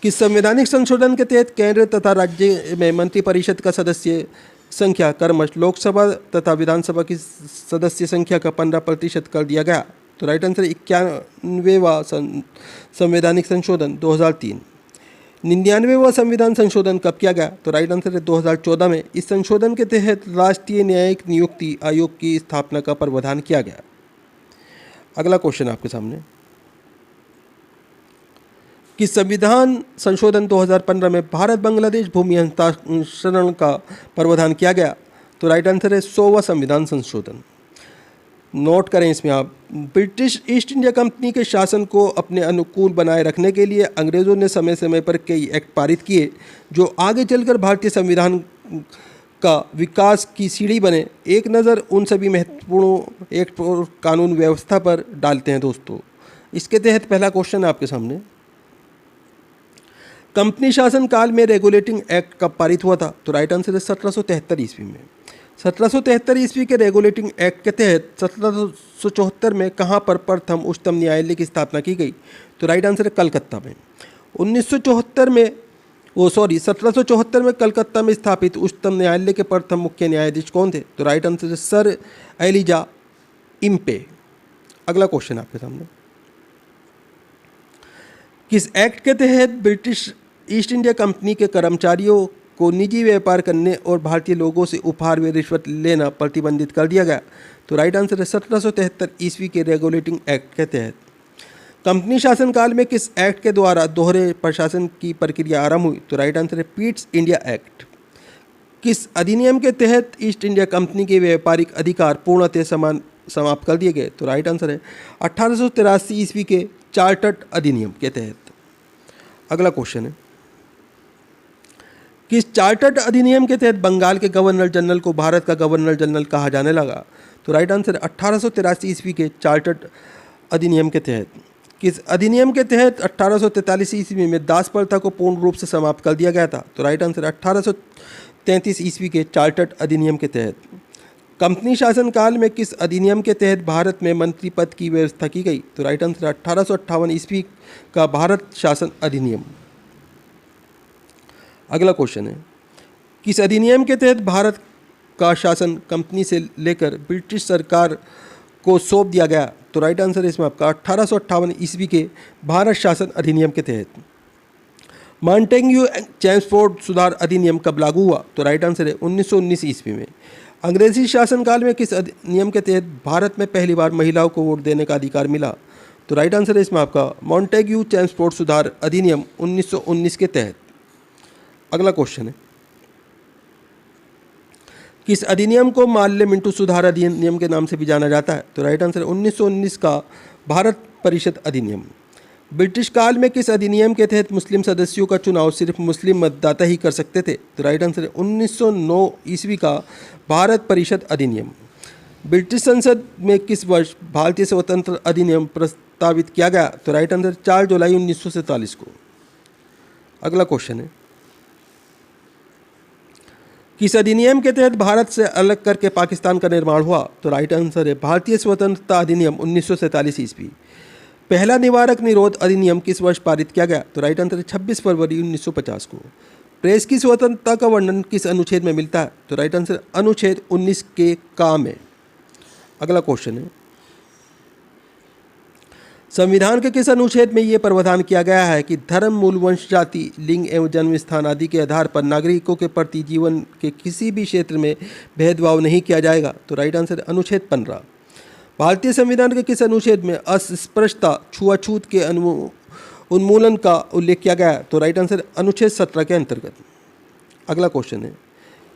Speaker 1: कि संवैधानिक संशोधन के तहत केंद्र तथा राज्य में मंत्रिपरिषद का सदस्य संख्या क्रमश लोकसभा तथा विधानसभा की सदस्य संख्या का 15% कर दिया गया? तो राइट आंसर 91वां संवैधानिक संशोधन 2003। 99वां संविधान संशोधन कब किया गया? तो राइट आंसर है 2014 में। इस संशोधन के तहत राष्ट्रीय न्यायिक नियुक्ति आयोग की स्थापना का प्रावधान किया गया। अगला क्वेश्चन आपके सामने, कि संविधान संशोधन 2015 में भारत बांग्लादेश भूमि हस्तांतरण का प्रावधान किया गया? तो राइट आंसर है 100वां संविधान संशोधन। नोट करें इसमें आप, ब्रिटिश ईस्ट इंडिया कंपनी के शासन को अपने अनुकूल बनाए रखने के लिए अंग्रेज़ों ने समय समय पर कई एक्ट पारित किए जो आगे चलकर भारतीय संविधान का विकास की सीढ़ी बने। एक नज़र उन सभी महत्वपूर्ण एक्ट और कानून व्यवस्था पर डालते हैं दोस्तों। इसके तहत पहला क्वेश्चन आपके सामने, कंपनी शासन काल में रेगुलेटिंग एक्ट कब पारित हुआ था? तो राइट आंसर है 1773 ईस्वी में। 1773 ईस्वी के रेगुलेटिंग एक्ट के तहत 1774 में कहाँ पर प्रथम उच्चतम न्यायालय की स्थापना की गई? तो राइट आंसर है कलकत्ता में। 1774 में कलकत्ता में स्थापित उच्चतम न्यायालय के प्रथम मुख्य न्यायाधीश कौन थे? तो राइट आंसर है सर एलिजा इम्पे। अगला क्वेश्चन आपके सामने, किस एक्ट के तहत ब्रिटिश ईस्ट इंडिया कंपनी के कर्मचारियों को निजी व्यापार करने और भारतीय लोगों से उपहार व रिश्वत लेना प्रतिबंधित कर दिया गया? तो राइट आंसर है 1773 ईस्वी के रेगुलेटिंग एक्ट के तहत। कंपनी शासनकाल में किस एक्ट के द्वारा दोहरे प्रशासन की प्रक्रिया आरंभ हुई? तो राइट आंसर है पीट्स इंडिया एक्ट। किस अधिनियम के तहत ईस्ट इंडिया कंपनी के व्यापारिक अधिकार पूर्णतः समाप्त कर दिए गए? तो राइट आंसर है 1883 ईस्वी के चार्टर्ड अधिनियम के तहत। अगला क्वेश्चन है, किस चार्टर्ड अधिनियम के तहत बंगाल के गवर्नर जनरल को भारत का गवर्नर जनरल कहा जाने लगा? तो राइट आंसर 1883 ईस्वी के चार्टर्ड अधिनियम के तहत। किस अधिनियम के तहत 1843 ईस्वी में दास प्रथा को पूर्ण रूप से समाप्त कर दिया गया था? तो राइट आंसर 1833 ईस्वी के चार्टर्ड अधिनियम के तहत। कंपनी शासनकाल में किस अधिनियम के तहत भारत में मंत्री पद की व्यवस्था की गई? तो राइट आंसर 1858 ईस्वी का भारत शासन अधिनियम। अगला क्वेश्चन है, किस अधिनियम के तहत भारत का शासन कंपनी से लेकर ब्रिटिश सरकार को सौंप दिया गया? तो राइट आंसर है इसमें आपका 1858 ईस्वी के भारत शासन अधिनियम के तहत। मॉन्टेग्यू चेम्सफोर्ड सुधार अधिनियम कब लागू हुआ? तो राइट आंसर है 1919 ईस्वी में। अंग्रेजी शासनकाल में किस अधिनियम के तहत भारत में पहली बार महिलाओं को वोट देने का अधिकार मिला? तो राइट आंसर है इसमें आपका मॉन्टेग्यू चेम्सफोर्ड सुधार अधिनियम 1919 के तहत। अगला क्वेश्चन है, किस अधिनियम को माल्य मिंटो सुधार अधिनियम के नाम से भी जाना जाता है? तो राइट आंसर 1919 का भारत परिषद अधिनियम। ब्रिटिश काल में किस अधिनियम के तहत मुस्लिम सदस्यों का चुनाव सिर्फ मुस्लिम मतदाता ही कर सकते थे? तो राइट आंसर है 1909 ईस्वी का भारत परिषद अधिनियम। ब्रिटिश संसद में किस वर्ष भारतीय स्वतंत्र अधिनियम प्रस्तावित किया गया? तो राइट आंसर 4 जुलाई 1947 को। अगला क्वेश्चन है, किस अधिनियम के तहत भारत से अलग करके पाकिस्तान का निर्माण हुआ? तो राइट आंसर है भारतीय स्वतंत्रता अधिनियम 1947 ईस्वी। पहला निवारक निरोध अधिनियम किस वर्ष पारित किया गया? तो राइट आंसर है 26 फरवरी 1950 को। प्रेस की स्वतंत्रता का वर्णन किस अनुच्छेद में मिलता है? तो राइट आंसर अनुच्छेद 19 के का में। अगला क्वेश्चन है, संविधान के किस अनुच्छेद में यह प्रावधान किया गया है कि धर्म, मूल, वंश, जाति, लिंग एवं जन्म स्थान आदि के आधार पर नागरिकों के प्रति जीवन के किसी भी क्षेत्र में भेदभाव नहीं किया जाएगा? तो राइट आंसर है अनुच्छेद 15। भारतीय संविधान के किस अनुच्छेद में अस्पृश्यता, छुआछूत के उन्मूलन का उल्लेख किया गया है? तो राइट आंसर अनुच्छेद 17 के अंतर्गत। अगला क्वेश्चन है,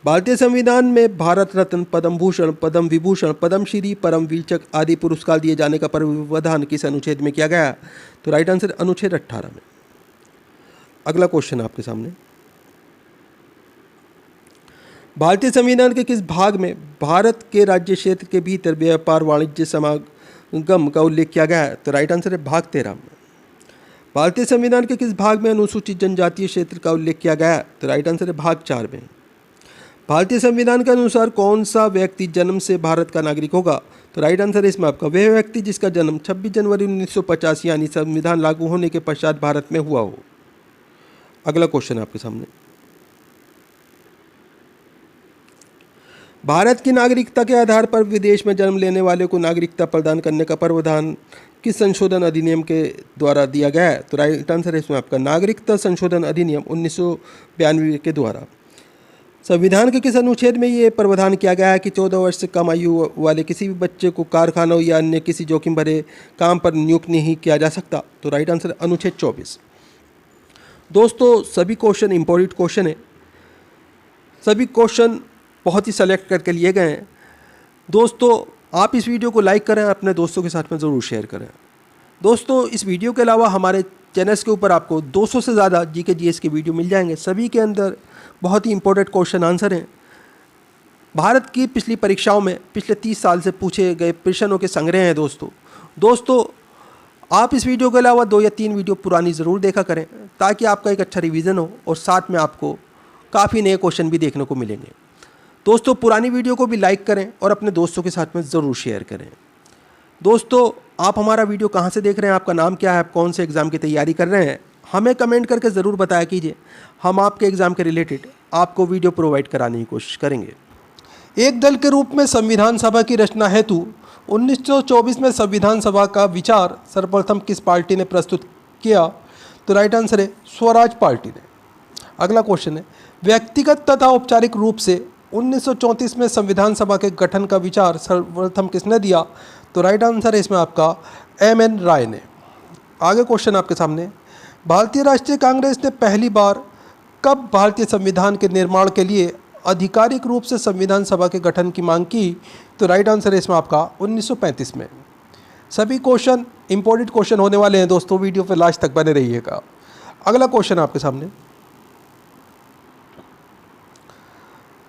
Speaker 1: भारतीय संविधान में भारत रत्न, पद्म भूषण, पद्म विभूषण, पद्मश्री, परम वीरचक आदि पुरस्कार दिए जाने का प्रावधान किस अनुच्छेद में किया गया है? तो राइट आंसर अनुच्छेद 18 में। अगला क्वेश्चन आपके सामने, भारतीय संविधान के किस भाग में भारत के राज्य क्षेत्र के भीतर व्यापार, वाणिज्य, समागम का उल्लेख किया गया है? तो राइट आंसर है भाग 13 में। भारतीय संविधान के किस भाग में अनुसूचित जनजातीय क्षेत्र का उल्लेख किया गया है? तो राइट आंसर है भाग 4 में। भारतीय संविधान के अनुसार कौन सा व्यक्ति जन्म से भारत का नागरिक होगा? तो राइट आंसर है इसमें आपका वह व्यक्ति जिसका जन्म 26 जनवरी 1950 यानी संविधान लागू होने के पश्चात भारत में हुआ हो। अगला क्वेश्चन आपके सामने, भारत की नागरिकता के आधार पर विदेश में जन्म लेने वाले को नागरिकता प्रदान करने का प्रावधान किस संशोधन अधिनियम के द्वारा दिया गया है? तो राइट आंसर है इसमें आपका नागरिकता संशोधन अधिनियम 1992 के द्वारा। संविधान के किस अनुच्छेद में ये प्रावधान किया गया है कि 14 वर्ष से कम आयु वाले किसी भी बच्चे को कारखानों या अन्य किसी जोखिम भरे काम पर नियुक्त नहीं किया जा सकता? तो राइट आंसर अनुच्छेद 24। दोस्तों सभी क्वेश्चन इंपॉर्टेंट क्वेश्चन है, सभी क्वेश्चन बहुत ही सेलेक्ट करके लिए गए हैं। दोस्तों आप इस वीडियो को लाइक करें, अपने दोस्तों के साथ में ज़रूर शेयर करें। दोस्तों इस वीडियो के अलावा हमारे चैनल्स के ऊपर आपको 200 से ज़्यादा जीके जीएस के वीडियो मिल जाएंगे। सभी के अंदर बहुत ही इंपॉर्टेंट क्वेश्चन आंसर हैं। भारत की पिछली परीक्षाओं में पिछले 30 साल से पूछे गए प्रश्नों के संग्रह हैं दोस्तों आप इस वीडियो के अलावा 2 या 3 वीडियो पुरानी ज़रूर देखा करें ताकि आपका एक अच्छा रिवीजन हो और साथ में आपको काफ़ी नए क्वेश्चन भी देखने को मिलेंगे। दोस्तों पुरानी वीडियो को भी लाइक करें और अपने दोस्तों के साथ में ज़रूर शेयर करें। दोस्तों आप हमारा वीडियो कहाँ से देख रहे हैं, आपका नाम क्या है, आप कौन से एग्ज़ाम की तैयारी कर रहे हैं, हमें कमेंट करके ज़रूर बताया कीजिए। हम आपके एग्ज़ाम के रिलेटेड आपको वीडियो प्रोवाइड कराने की कोशिश करेंगे। एक दल के रूप में संविधान सभा की रचना हेतु 1924 में संविधान सभा का विचार सर्वप्रथम किस पार्टी ने प्रस्तुत किया? तो राइट आंसर है स्वराज पार्टी ने। अगला क्वेश्चन है, व्यक्तिगत तथा औपचारिक रूप से 1934 में संविधान सभा के गठन का विचार सर्वप्रथम किसने दिया? तो राइट आंसर है इसमें आपका M.N. राय ने। आगे क्वेश्चन आपके सामने, भारतीय राष्ट्रीय कांग्रेस ने पहली बार कब भारतीय संविधान के निर्माण के लिए आधिकारिक रूप से संविधान सभा के गठन की मांग की? तो राइट आंसर है इसमें आपका 1935 में। सभी क्वेश्चन इंपॉर्टेंट क्वेश्चन होने वाले हैं दोस्तों, वीडियो पे लास्ट तक बने रहिएगा। अगला क्वेश्चन आपके सामने,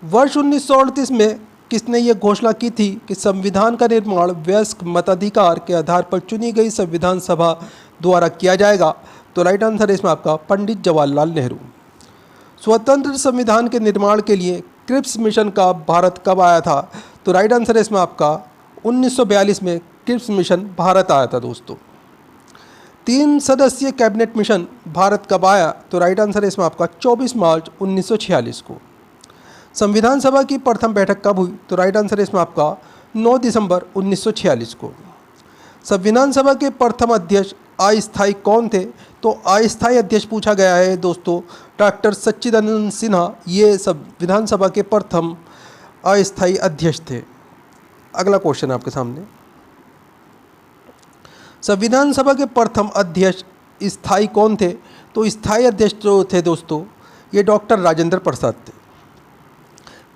Speaker 1: वर्ष 1938 में किसने ये घोषणा की थी कि संविधान का निर्माण वयस्क मताधिकार के आधार पर चुनी गई संविधान सभा द्वारा किया जाएगा? तो राइट आंसर है इसमें आपका पंडित जवाहरलाल नेहरू। स्वतंत्र संविधान के निर्माण के लिए क्रिप्स मिशन का भारत कब आया था? तो राइट आंसर है इसमें आपका 1942 में क्रिप्स मिशन भारत आया था दोस्तों। 3 सदस्यीय कैबिनेट मिशन भारत कब आया? तो राइट आंसर है इसमें आपका 24 मार्च 1946 को। संविधान सभा की प्रथम बैठक कब हुई? तो राइट आंसर है इसमें आपका 9 दिसंबर 1946 को। संविधान सभा के प्रथम अध्यक्ष अस्थायी कौन थे? तो अस्थायी अध्यक्ष पूछा गया है दोस्तों डॉक्टर सच्चिदानंद सिन्हा, ये संविधान सभा के प्रथम अस्थायी अध्यक्ष थे। अगला क्वेश्चन आपके सामने, संविधान सभा के प्रथम अध्यक्ष स्थायी कौन थे? तो स्थायी अध्यक्ष जो थे दोस्तों ये डॉक्टर राजेंद्र प्रसाद थे।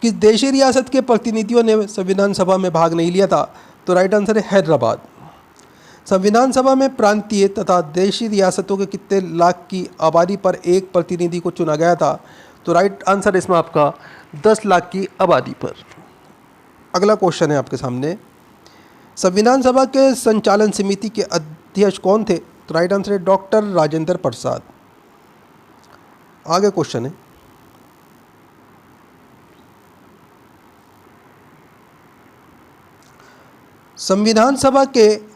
Speaker 1: किस देशी रियासत के प्रतिनिधियों ने संविधान सभा में भाग नहीं लिया था? तो राइट आंसर है हैदराबाद। संविधान सभा में प्रांतीय तथा देशी रियासतों के कितने लाख की आबादी पर एक प्रतिनिधि को चुना गया था? तो राइट आंसर इसमें आपका 10 लाख की आबादी पर। अगला क्वेश्चन है आपके सामने, संविधान सभा के संचालन समिति के अध्यक्ष कौन थे? तो राइट आंसर है डॉक्टर राजेंद्र प्रसाद। आगे क्वेश्चन है, संविधान सभा के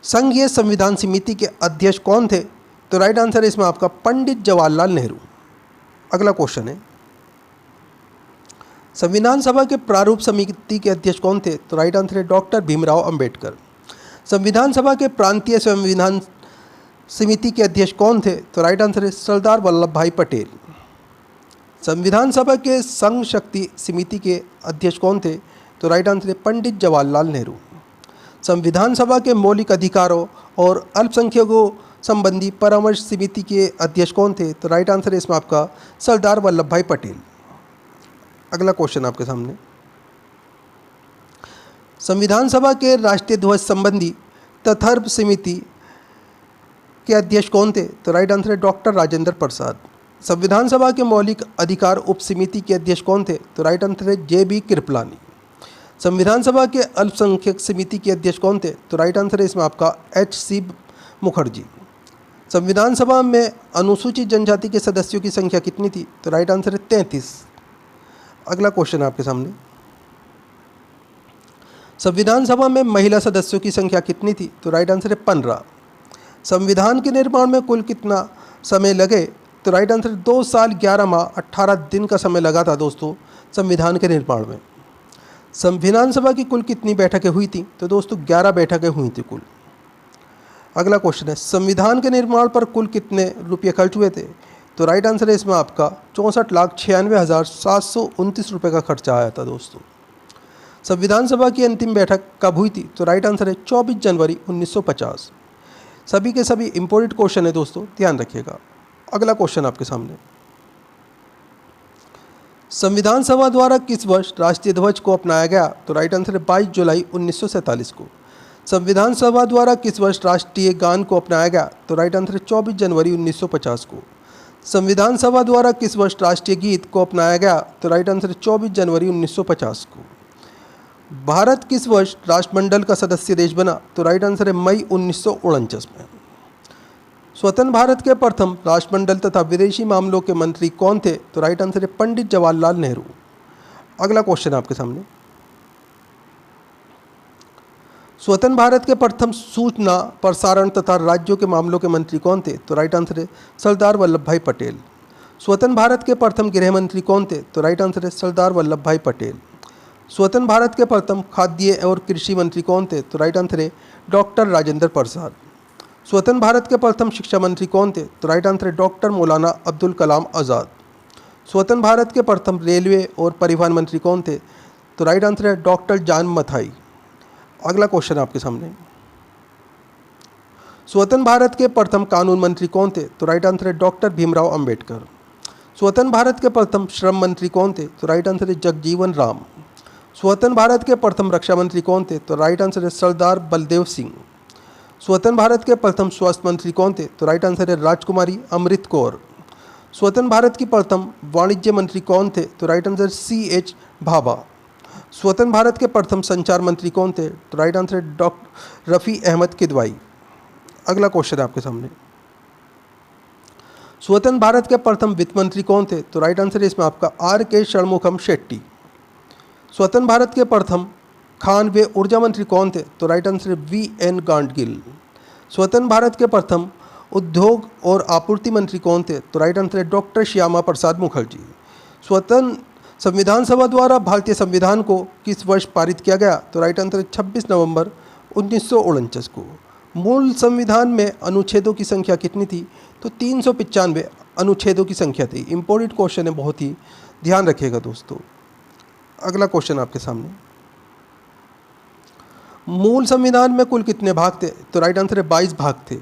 Speaker 1: संघीय संविधान समिति के अध्यक्ष कौन थे? तो राइट आंसर है इसमें आपका पंडित जवाहरलाल नेहरू। अगला क्वेश्चन है, संविधान सभा के प्रारूप समिति के अध्यक्ष कौन थे? तो राइट आंसर है डॉक्टर भीमराव अंबेडकर। संविधान सभा के प्रांतीय संविधान समिति के अध्यक्ष कौन थे? तो राइट आंसर है सरदार वल्लभ भाई पटेल। संविधान सभा के संघ शक्ति समिति के अध्यक्ष कौन थे? तो राइट आंसर है पंडित जवाहरलाल नेहरू। संविधान सभा के मौलिक अधिकारों और अल्पसंख्यकों संबंधी परामर्श समिति के अध्यक्ष कौन थे? तो राइट आंसर है इसमें आपका सरदार वल्लभ भाई पटेल। अगला क्वेश्चन आपके सामने, संविधान सभा के राष्ट्रीय ध्वज संबंधी तथर्व समिति के अध्यक्ष कौन थे? तो राइट आंसर है डॉक्टर राजेंद्र प्रसाद। संविधान सभा के मौलिक अधिकार उप समिति के अध्यक्ष कौन थे? तो राइट आंसर है JB कृपलानी। संविधान सभा के अल्पसंख्यक समिति के अध्यक्ष कौन थे? तो राइट आंसर है इसमें आपका HC मुखर्जी। संविधान सभा में अनुसूचित जनजाति के सदस्यों की संख्या कितनी थी? तो राइट आंसर है 33। अगला क्वेश्चन आपके सामने, संविधान सभा में महिला सदस्यों की संख्या कितनी थी? तो राइट आंसर है 15। संविधान के निर्माण में कुल कितना समय लगे? तो राइट आंसर 2 साल 11 माह 18 दिन का समय लगा था दोस्तों संविधान के निर्माण में। संविधान सभा की कुल कितनी बैठकें हुई थी? तो दोस्तों 11 बैठकें हुई थी कुल। अगला क्वेश्चन है, संविधान के निर्माण पर कुल कितने रुपये खर्च हुए थे? तो राइट आंसर है इसमें आपका 64,96,729 रुपये का खर्चा आया था दोस्तों। संविधान सभा की अंतिम बैठक कब हुई थी? तो राइट आंसर है 24 जनवरी 1950। सभी के सभी इंपॉर्टेंट क्वेश्चन है दोस्तों, ध्यान रखिएगा। अगला क्वेश्चन आपके सामने, संविधान सभा द्वारा किस वर्ष राष्ट्रीय ध्वज को अपनाया गया? तो राइट आंसर है 22 जुलाई 1947 को। संविधान सभा द्वारा किस वर्ष राष्ट्रीय गान को अपनाया गया? तो राइट आंसर है 24 जनवरी 1950 को। संविधान सभा द्वारा किस वर्ष राष्ट्रीय गीत को अपनाया गया? तो राइट आंसर है 24 जनवरी 1950 को। भारत किस वर्ष राष्ट्रमंडल का सदस्य देश बना? तो राइट आंसर है मई 1949 में। स्वतंत्र भारत के प्रथम राष्ट्रमंडल तथा विदेशी मामलों के मंत्री कौन थे? तो राइट आंसर है पंडित जवाहरलाल नेहरू। अगला क्वेश्चन आपके सामने, स्वतंत्र भारत के प्रथम सूचना प्रसारण तथा राज्यों के मामलों के मंत्री कौन थे? तो राइट आंसर है सरदार वल्लभ भाई पटेल। स्वतंत्र भारत के प्रथम गृह मंत्री कौन थे? तो राइट आंसर है सरदार वल्लभ भाई पटेल। स्वतंत्र भारत के प्रथम खाद्य और कृषि मंत्री कौन थे? तो राइट आंसर है डॉक्टर राजेंद्र प्रसाद। स्वतंत्र भारत के प्रथम शिक्षा मंत्री कौन थे? तो राइट आंसर है डॉक्टर मौलाना अब्दुल कलाम आज़ाद। स्वतंत्र भारत के प्रथम रेलवे और परिवहन मंत्री कौन थे? तो राइट आंसर है डॉक्टर जान मथाई। अगला क्वेश्चन आपके सामने, स्वतंत्र भारत के प्रथम कानून मंत्री कौन थे? तो राइट आंसर है डॉक्टर भीमराव अंबेडकर। स्वतंत्र भारत के प्रथम श्रम मंत्री कौन थे? तो राइट आंसर है जगजीवन राम। स्वतंत्र भारत के प्रथम रक्षा मंत्री कौन थे? तो राइट आंसर है सरदार बलदेव सिंह। स्वतंत्र भारत के प्रथम स्वास्थ्य मंत्री कौन थे? तो राइट आंसर है राजकुमारी अमृत कौर। स्वतंत्र भारत की प्रथम वाणिज्य मंत्री कौन थे? तो राइट आंसर CH भाभा। स्वतंत्र भारत के प्रथम संचार मंत्री कौन थे? तो राइट आंसर है डॉक्टर रफ़ी अहमद किदवाई। अगला क्वेश्चन आपके सामने, स्वतंत्र भारत के प्रथम वित्त मंत्री कौन थे? तो राइट आंसर है इसमें आपका RK षणमुखम शेट्टी। स्वतंत्र भारत के प्रथम खान व ऊर्जा मंत्री कौन थे? तो राइट आंसर है VN गांडगिल। स्वतंत्र भारत के प्रथम उद्योग और आपूर्ति मंत्री कौन थे? तो राइट आंसर है डॉक्टर श्यामा प्रसाद मुखर्जी। स्वतंत्र संविधान सभा द्वारा भारतीय संविधान को किस वर्ष पारित किया गया? तो राइट आंसर है 26 नवंबर 1949 को। मूल संविधान में अनुच्छेदों की संख्या कितनी थी? तो 395 अनुच्छेदों की संख्या थी। इंपॉर्टेंट क्वेश्चन है, बहुत ही ध्यान रखिएगा दोस्तों। अगला क्वेश्चन आपके सामने, मूल संविधान में कुल कितने भाग थे? तो राइट आंसर है 22 भाग थे।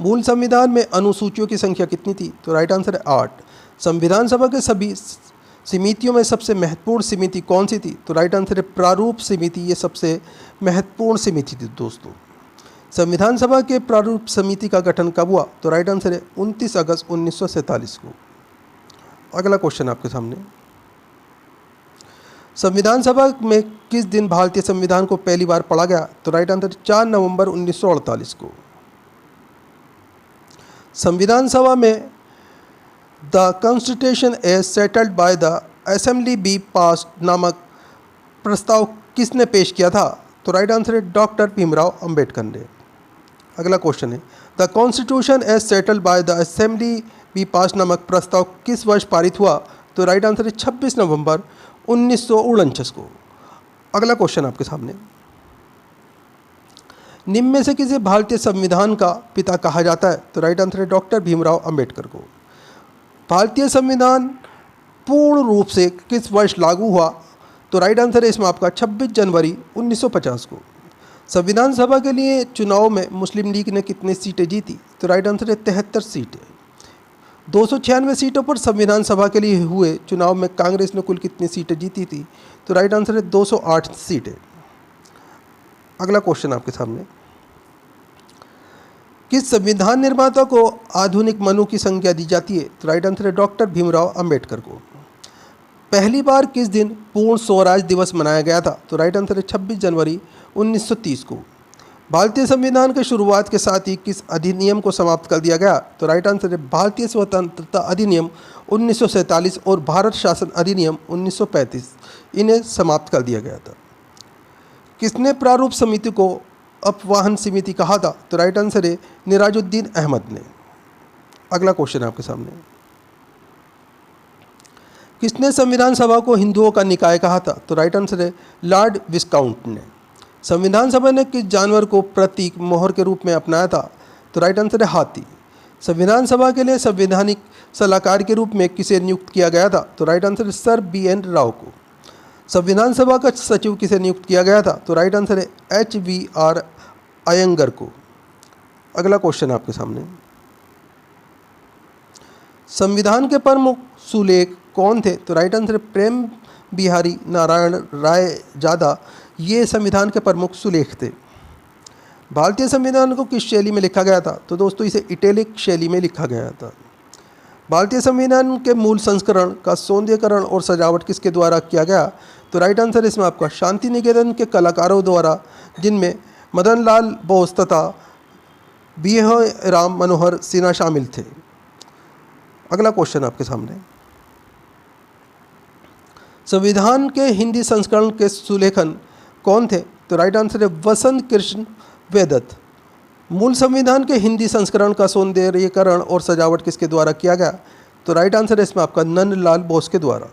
Speaker 1: मूल संविधान में अनुसूचियों की संख्या कितनी थी? तो राइट आंसर है 8। संविधान सभा के सभी समितियों में सबसे महत्वपूर्ण समिति कौन सी थी? तो राइट आंसर है प्रारूप समिति। ये सबसे महत्वपूर्ण समिति थी दोस्तों। संविधान सभा के प्रारूप समिति का गठन कब हुआ? तो राइट आंसर है 29 अगस्त 1947 को। अगला क्वेश्चन आपके सामने, संविधान सभा में किस दिन भारतीय संविधान को पहली बार पढ़ा गया? तो राइट आंसर 4 नवंबर 1948 को। संविधान सभा में the constitution as settled by the assembly be passed नामक प्रस्ताव किसने पेश किया था? तो राइट आंसर है डॉक्टर भीमराव अंबेडकर ने। अगला क्वेश्चन है, the constitution as settled by the assembly be passed नामक प्रस्ताव किस वर्ष पारित हुआ? तो राइट आंसर है 26 नवंबर 1949 को। अगला क्वेश्चन आपके सामने, निम्न में से किसे भारतीय संविधान का पिता कहा जाता है? तो राइट आंसर है डॉक्टर भीमराव अंबेडकर को। भारतीय संविधान पूर्ण रूप से किस वर्ष लागू हुआ? तो राइट आंसर है इसमें आपका 26 जनवरी 1950 को। संविधान सभा के लिए चुनाव में मुस्लिम लीग ने कितनी सीटें जीती? तो राइट आंसर है 73 सीटें। 296 सीटों पर संविधान सभा के लिए हुए चुनाव में कांग्रेस ने कुल कितनी सीटें जीती थी? तो राइट आंसर है 208 सीटें। अगला क्वेश्चन आपके सामने, किस संविधान निर्माता को आधुनिक मनु की संज्ञा दी जाती है? तो राइट आंसर है डॉक्टर भीमराव अंबेडकर को। पहली बार किस दिन पूर्ण स्वराज दिवस मनाया गया था? तो राइट आंसर है 26 जनवरी 1930 को। भारतीय संविधान की शुरुआत के साथ ही किस अधिनियम को समाप्त कर दिया गया? तो राइट आंसर है भारतीय स्वतंत्रता अधिनियम 1947 और भारत शासन अधिनियम 1935, इन्हें समाप्त कर दिया गया था। किसने प्रारूप समिति को अपवाहन समिति कहा था? तो राइट आंसर है निराजुद्दीन अहमद ने। अगला क्वेश्चन आपके सामने, किसने संविधान सभा को हिंदुओं का निकाय कहा था? तो राइट आंसर है लॉर्ड विस्काउंट ने। संविधान सभा ने किस जानवर को प्रतीक मोहर के रूप में अपनाया था? तो राइट आंसर है हाथी। संविधान सभा के लिए संवैधानिक सलाहकार के रूप में किसे नियुक्त किया गया था? तो राइट आंसर है सर BN राव को। संविधान सभा का सचिव किसे नियुक्त किया गया था? तो राइट आंसर है HVR अयंगर को। अगला क्वेश्चन आपके सामने, संविधान के प्रमुख सुलेख कौन थे? तो राइट आंसर है प्रेम बिहारी नारायण राय जादा, ये संविधान के प्रमुख सुलेख थे। भारतीय संविधान को किस शैली में लिखा गया था? तो दोस्तों इसे इटैलिक शैली में लिखा गया था। भारतीय संविधान के मूल संस्करण का सौंदर्यीकरण और सजावट किसके द्वारा किया गया? तो राइट आंसर इसमें आपका शांति निकेतन के कलाकारों द्वारा, जिनमें मदन लाल बोस तथा BH राम मनोहर सिन्हा शामिल थे। अगला क्वेश्चन आपके सामने, संविधान के हिंदी संस्करण के सुलेखन कौन थे? तो राइट आंसर है वसंत कृष्ण वेदत। मूल संविधान के हिंदी संस्करण का सौंदर्यीकरण और सजावट किसके द्वारा किया गया? तो राइट आंसर है इसमें आपका नंदलाल बोस के द्वारा।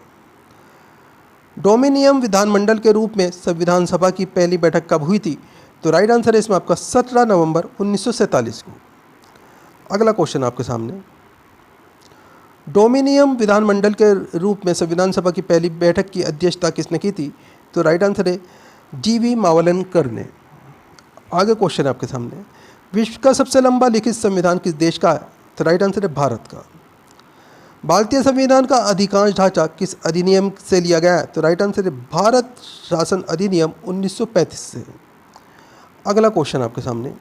Speaker 1: डोमिनियन विधानमंडल के रूप में संविधान सभा की पहली बैठक कब हुई थी? तो राइट आंसर है इसमें आपका 17 नवंबर 1947 को। अगला क्वेश्चन आपके सामने, डोमिनियन विधानमंडल के रूप में संविधान सभा की पहली बैठक की अध्यक्षता किसने की थी? तो राइट आंसर है GV मावलंकर ने। आगे क्वेश्चन आपके सामने, विश्व का सबसे लंबा लिखित संविधान किस देश का है? तो राइट आंसर है भारत का। भारतीय संविधान का अधिकांश ढांचा किस अधिनियम से लिया गया है? तो राइट आंसर है भारत शासन अधिनियम 1935 से। अगला क्वेश्चन आपके सामने,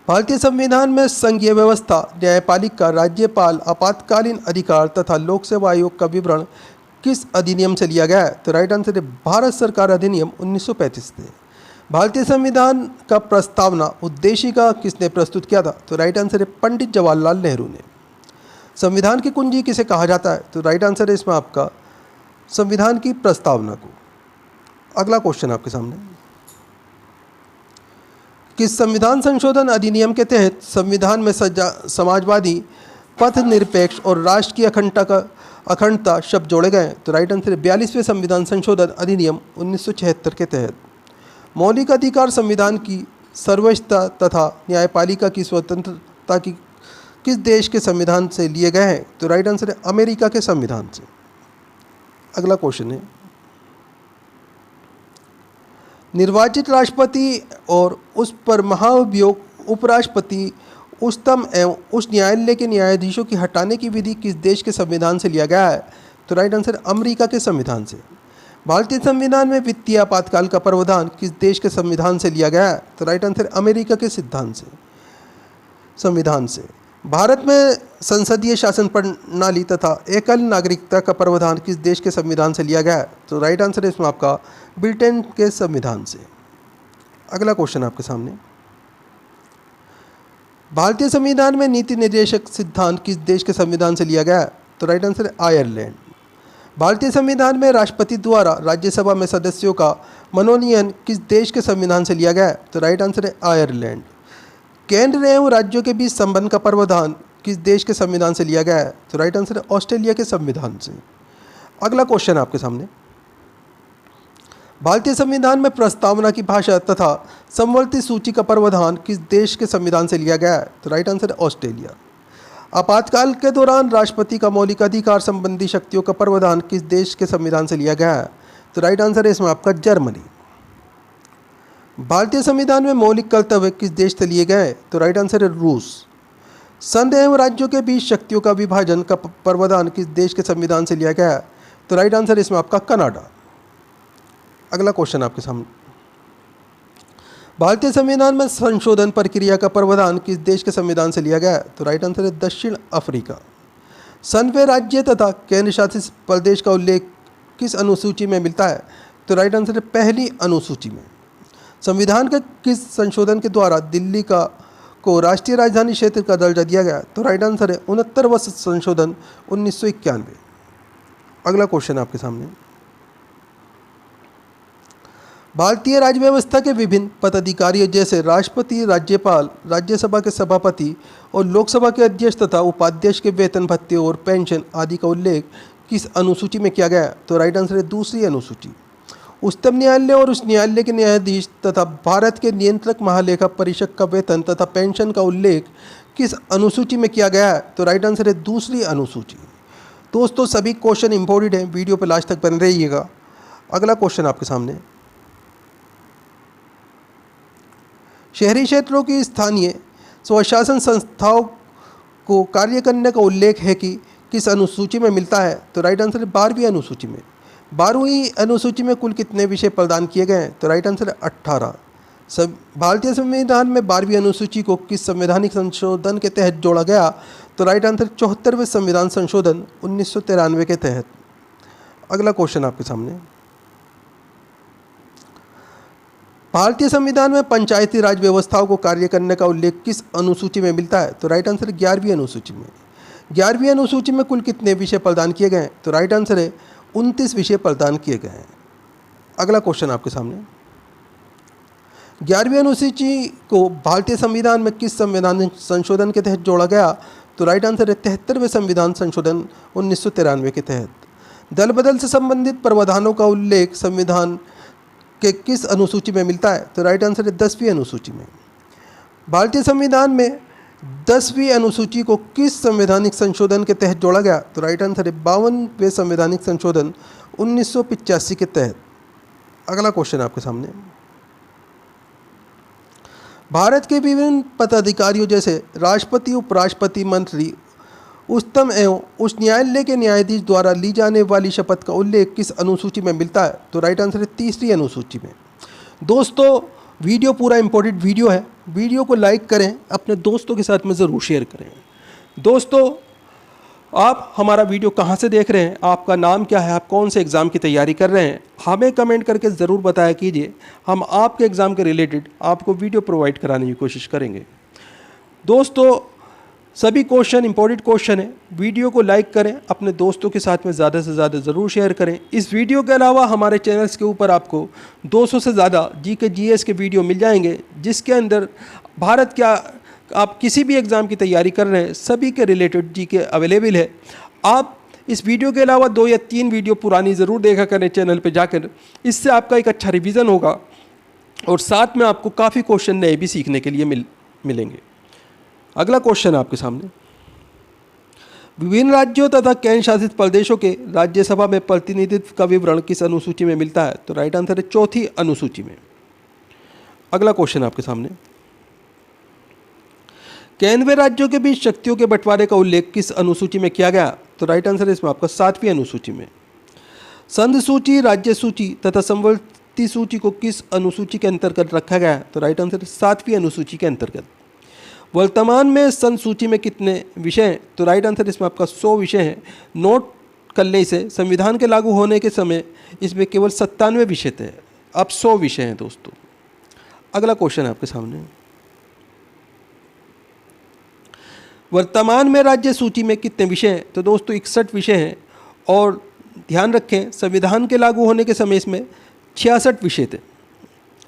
Speaker 1: भारतीय संविधान में संघीय व्यवस्था, न्यायपालिका, राज्यपाल, आपातकालीन अधिकार तथा लोक सेवा आयोग का विवरण किस अधिनियम से लिया गया है? तो राइट आंसर है भारत सरकार अधिनियम 1935 से। भारतीय संविधान का प्रस्तावना उद्देशिका किसने प्रस्तुत किया था? तो राइट आंसर है पंडित जवाहरलाल नेहरू ने। संविधान की कुंजी किसे कहा जाता है? तो राइट आंसर है इसमें आपका संविधान की प्रस्तावना को। अगला क्वेश्चन आपके सामने, किस संविधान संशोधन अधिनियम के तहत संविधान में समाजवादी, पथ निरपेक्ष और राष्ट्र की अखंडता शब्द जोड़े गए? तो राइट आंसर है 42वें संविधान संशोधन अधिनियम 1976 के तहत। मौलिक अधिकार संविधान की सर्वोच्चता तथा न्यायपालिका की स्वतंत्रता की किस देश के संविधान से लिए गए हैं? तो राइट आंसर है अमेरिका के संविधान से। अगला क्वेश्चन है, निर्वाचित राष्ट्रपति और उस पर महाभियोग उपराष्ट्रपति, उच्चतम एवं उच्च न्यायालय के न्यायाधीशों की हटाने की विधि किस देश के संविधान से लिया गया है? तो राइट आंसर अमेरिका के संविधान से। भारतीय संविधान में वित्तीय आपातकाल का प्रावधान किस देश के संविधान से लिया गया है? तो राइट आंसर अमेरिका के संविधान से। भारत में संसदीय शासन प्रणाली तथा एकल नागरिकता का प्रावधान किस देश के संविधान से लिया गया है? तो राइट आंसर है इसमें आपका ब्रिटेन के संविधान से। अगला क्वेश्चन आपके सामने, भारतीय संविधान में नीति निर्देशक सिद्धांत किस देश के संविधान से लिया गया है? तो राइट आंसर है आयरलैंड। भारतीय संविधान में राष्ट्रपति द्वारा राज्यसभा में सदस्यों का मनोनयन किस देश के संविधान से लिया गया है? तो राइट आंसर है आयरलैंड। केंद्र एवं राज्यों के बीच संबंध का प्रावधान किस देश के संविधान से लिया गया है? तो राइट आंसर है ऑस्ट्रेलिया के संविधान से। अगला क्वेश्चन आपके सामने, भारतीय संविधान में प्रस्तावना की भाषा तथा समवर्ती सूची का प्रावधान किस देश के संविधान से लिया गया है? तो राइट आंसर है ऑस्ट्रेलिया। आपातकाल के दौरान राष्ट्रपति का मौलिक अधिकार संबंधी शक्तियों का प्रावधान किस देश के संविधान से लिया गया है? तो राइट आंसर है इसमें आपका जर्मनी। भारतीय संविधान में मौलिक कर्तव्य किस देश से लिए गए? तो राइट आंसर है रूस। संघ एवं राज्यों के बीच शक्तियों का विभाजन का प्रावधान किस देश के संविधान से लिया गया है? तो राइट आंसर है इसमें आपका कनाडा। अगला क्वेश्चन आपके सामने, भारतीय संविधान में संशोधन प्रक्रिया का प्रावधान किस देश के संविधान से लिया गया है? तो राइट आंसर है दक्षिण अफ्रीका। संघ व राज्य तथा केंद्र शासित प्रदेश का उल्लेख किस अनुसूची में मिलता है? तो राइट आंसर है पहली अनुसूची में। संविधान के किस संशोधन के द्वारा दिल्ली को राष्ट्रीय राजधानी क्षेत्र का दर्जा दिया गया? तो राइट आंसर है 69वां संशोधन 1991। अगला क्वेश्चन आपके सामने, भारतीय राज्य व्यवस्था के विभिन्न पदाधिकारियों जैसे राष्ट्रपति, राज्यपाल, राज्यसभा के सभापति और लोकसभा के अध्यक्ष तथा उपाध्यक्ष के वेतन भत्ते और पेंशन आदि का उल्लेख किस अनुसूची में किया गया? तो राइट आंसर है दूसरी अनुसूची। उच्चतम न्यायालय और उच्च न्यायालय के न्यायाधीश तथा भारत के नियंत्रक महालेखा परीक्षक का वेतन तथा पेंशन का उल्लेख किस अनुसूची में किया गया है? तो राइट आंसर है दूसरी अनुसूची। दोस्तों सभी क्वेश्चन इंपॉर्टेंट हैं, वीडियो पर लास्ट तक बने रहिएगा। अगला क्वेश्चन आपके सामने, शहरी क्षेत्रों की स्थानीय स्वशासन संस्थाओं को कार्य करने का उल्लेख है कि किस अनुसूची में मिलता है? तो राइट आंसर है 12वीं अनुसूची में। 12वीं अनुसूची में कुल कितने विषय प्रदान किए गए हैं? तो राइट आंसर है 18। भारतीय संविधान में 12वीं अनुसूची को किस संवैधानिक संशोधन के तहत जोड़ा गया? तो राइट आंसर 74वें संविधान संशोधन 1993 के तहत। अगला क्वेश्चन आपके सामने, भारतीय संविधान में पंचायती राज व्यवस्थाओं को कार्य करने का उल्लेख किस अनुसूची में मिलता है? तो राइट आंसर 11वीं अनुसूची में। 11वीं अनुसूची में कुल कितने विषय प्रदान किए गए हैं? तो राइट आंसर है 29 विषय प्रदान किए गए हैं। अगला क्वेश्चन आपके सामने, 11वीं अनुसूची को भारतीय संविधान में किस संवैधानिक संशोधन के तहत जोड़ा गया? तो राइट आंसर है 73वें संविधान संशोधन 1993 के तहत। दल बदल से संबंधित प्रावधानों का उल्लेख संविधान के किस अनुसूची में मिलता है? तो राइट आंसर है 10वीं अनुसूची में। भारतीय संविधान में 10वीं अनुसूची को किस संवैधानिक संशोधन के तहत जोड़ा गया? तो राइट आंसर है 52वें संवैधानिक संशोधन 1985 के तहत। अगला क्वेश्चन आपके सामने, भारत के विभिन्न पदाधिकारियों जैसे राष्ट्रपति, उपराष्ट्रपति, मंत्री, उच्चतम एवं उच्च न्यायालय के न्यायाधीश द्वारा ली जाने वाली शपथ का उल्लेख किस अनुसूची में मिलता है? तो राइट आंसर है 3री अनुसूची में। दोस्तों वीडियो पूरा इंपॉर्टेंट वीडियो है, वीडियो को लाइक करें, अपने दोस्तों के साथ में ज़रूर शेयर करें। दोस्तों आप हमारा वीडियो कहाँ से देख रहे हैं, आपका नाम क्या है, आप कौन से एग्ज़ाम की तैयारी कर रहे हैं, हमें कमेंट करके ज़रूर बताया कीजिए। हम आपके एग्ज़ाम के रिलेटेड आपको वीडियो प्रोवाइड कराने की कोशिश करेंगे। दोस्तों सभी क्वेश्चन इंपॉर्टेंट क्वेश्चन है, वीडियो को लाइक करें, अपने दोस्तों के साथ में ज़्यादा से ज़्यादा ज़रूर शेयर करें। इस वीडियो के अलावा हमारे चैनल्स के ऊपर आपको 200 से ज़्यादा जीके जीएस के वीडियो मिल जाएंगे, जिसके अंदर भारत क्या आप किसी भी एग्ज़ाम की तैयारी कर रहे हैं सभी के रिलेटेड जीके अवेलेबल है। आप इस वीडियो के अलावा 2 या 3 वीडियो पुरानी ज़रूर देखा करें चैनल पर जाकर, इससे आपका एक अच्छा रिवीजन होगा और साथ में आपको काफ़ी क्वेश्चन नए भी सीखने के लिए मिलेंगे। अगला क्वेश्चन आपके सामने, विभिन्न राज्यों तथा केंद्र शासित प्रदेशों के राज्यसभा में प्रतिनिधित्व का विवरण किस अनुसूची में मिलता है? तो राइट आंसर है 4थी अनुसूची में। अगला क्वेश्चन आपके सामने, केंद्र व राज्यों के बीच शक्तियों के बंटवारे का उल्लेख किस अनुसूची में किया गया? तो राइट आंसर है इसमें आपका 7वीं अनुसूची में। संघ सूची, राज्य सूची तथा समवर्ती सूची को किस अनुसूची के अंतर्गत रखा गया है? तो राइट आंसर 7वीं अनुसूची के अंतर्गत। वर्तमान में संघ सूची में कितने विषय हैं? तो राइट आंसर इसमें आपका 100 विषय हैं। नोट कर लें इसे, संविधान के लागू होने के समय इसमें केवल 97 विषय थे, अब 100 विषय हैं दोस्तों। अगला क्वेश्चन है आपके सामने, वर्तमान में राज्य सूची में कितने विषय हैं? तो दोस्तों 61 विषय हैं। और ध्यान रखें, संविधान के लागू होने के समय इसमें 66 विषय थे।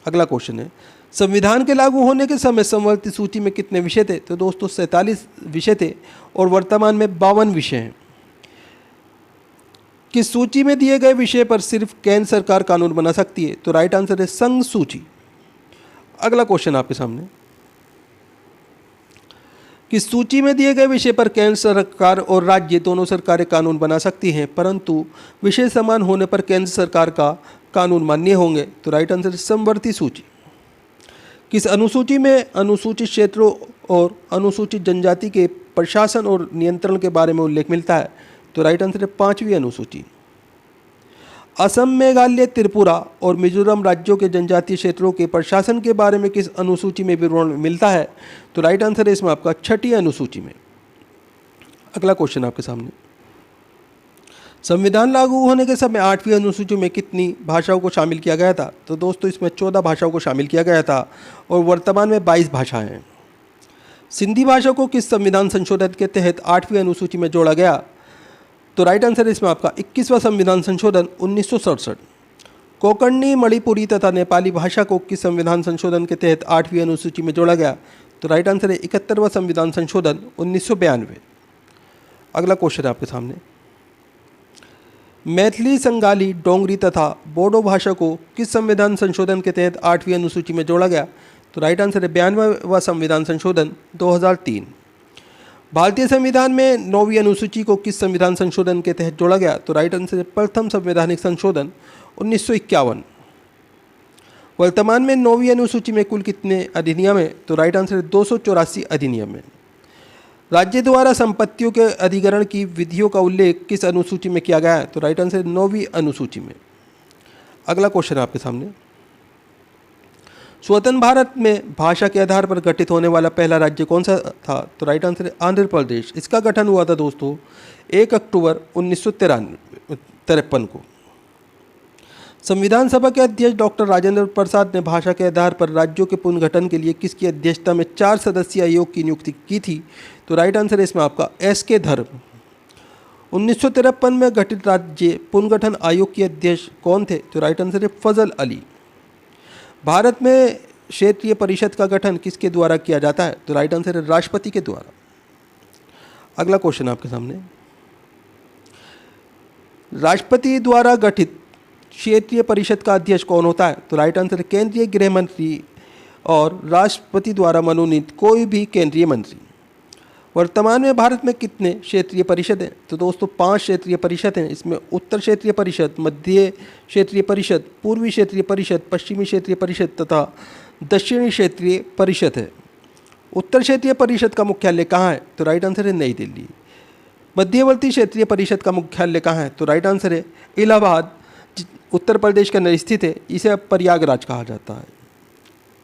Speaker 1: अगला क्वेश्चन है, संविधान के लागू होने के समय समवर्ती सूची में कितने विषय थे? तो दोस्तों 47 विषय थे और वर्तमान में 52 विषय हैं। किस सूची में दिए गए विषय पर सिर्फ केंद्र सरकार कानून बना सकती है? तो राइट आंसर है संघ सूची। अगला क्वेश्चन आपके सामने, किस सूची में दिए गए विषय पर केंद्र सरकार और राज्य दोनों सरकारें कानून बना सकती हैं, परंतु विषय समान होने पर केंद्र सरकार का कानून मान्य होंगे? तो राइट आंसर समवर्ती सूची। किस अनुसूची में अनुसूचित क्षेत्रों और अनुसूचित जनजाति के प्रशासन और नियंत्रण के बारे में उल्लेख मिलता है? तो राइट आंसर है 5वीं अनुसूची। असम, मेघालय, त्रिपुरा और मिजोरम राज्यों के जनजातीय क्षेत्रों के प्रशासन के बारे में किस अनुसूची में विवरण मिलता है? तो राइट आंसर है इसमें आपका 6ठी अनुसूची में। अगला क्वेश्चन आपके सामने, संविधान लागू होने के समय 8वीं अनुसूची में कितनी भाषाओं को शामिल किया गया था? तो दोस्तों इसमें 14 भाषाओं को शामिल किया गया था और वर्तमान में 22 भाषाएं हैं। सिंधी भाषा को किस संविधान संशोधन के तहत 8वीं अनुसूची में जोड़ा गया? तो राइट आंसर इसमें आपका 21वां संविधान संशोधन 1967। कोंकणी, मणिपुरी तथा नेपाली भाषा को किस संविधान संशोधन के तहत 8वीं अनुसूची में जोड़ा गया? तो राइट आंसर है 71वां संविधान संशोधन 1992। अगला क्वेश्चन है आपके सामने, मैथिली, संगाली, डोंगरी तथा बोडो भाषा को किस संविधान संशोधन के तहत 8वीं अनुसूची में जोड़ा गया? तो राइट आंसर है 92वां संविधान संशोधन 2003। भारतीय संविधान में 9वीं अनुसूची को किस संविधान संशोधन के तहत जोड़ा गया? तो राइट आंसर है प्रथम संवैधानिक संशोधन 1951। वर्तमान में 9वीं अनुसूची में कुल कितने अधिनियम हैं? तो राइट आंसर है 284 अधिनियम है। राज्य द्वारा संपत्तियों के अधिग्रहण की विधियों का उल्लेख किस अनुसूची में किया गया है? तो राइट आंसर है 9वीं अनुसूची में। अगला क्वेश्चन है आपके सामने, स्वतंत्र भारत में भाषा के आधार पर गठित होने वाला पहला राज्य कौन सा था? तो राइट आंसर है आंध्र प्रदेश। इसका गठन हुआ था दोस्तों 1 अक्टूबर 1953 को। संविधान सभा के अध्यक्ष डॉक्टर राजेंद्र प्रसाद ने भाषा के आधार पर राज्यों के पुनर्गठन के लिए किसकी अध्यक्षता में 4 सदस्यीय आयोग की नियुक्ति की थी? तो राइट आंसर है इसमें आपका एस.के. धर्म। 1953 में गठित राज्य पुनर्गठन आयोग के अध्यक्ष कौन थे? तो राइट आंसर है फजल अली। भारत में क्षेत्रीय परिषद का गठन किसके द्वारा किया जाता है? तो राइट आंसर है राष्ट्रपति के द्वारा। अगला क्वेश्चन आपके सामने, राष्ट्रपति द्वारा गठित क्षेत्रीय परिषद का अध्यक्ष कौन होता है? तो राइट आंसर है केंद्रीय गृह मंत्री और राष्ट्रपति द्वारा मनोनीत कोई भी केंद्रीय मंत्री। वर्तमान में भारत में कितने क्षेत्रीय परिषद हैं? तो दोस्तों 5 क्षेत्रीय परिषद हैं। इसमें उत्तर क्षेत्रीय परिषद, मध्य क्षेत्रीय परिषद, पूर्वी क्षेत्रीय परिषद, पश्चिमी क्षेत्रीय परिषद तथा दक्षिणी क्षेत्रीय परिषद है। उत्तर क्षेत्रीय परिषद का मुख्यालय कहाँ है? तो राइट आंसर है नई दिल्ली। मध्यवर्ती क्षेत्रीय परिषद का मुख्यालय कहाँ है? तो राइट आंसर है इलाहाबाद, उत्तर प्रदेश के अंदर स्थित है। इसे प्रयागराज कहा जाता है।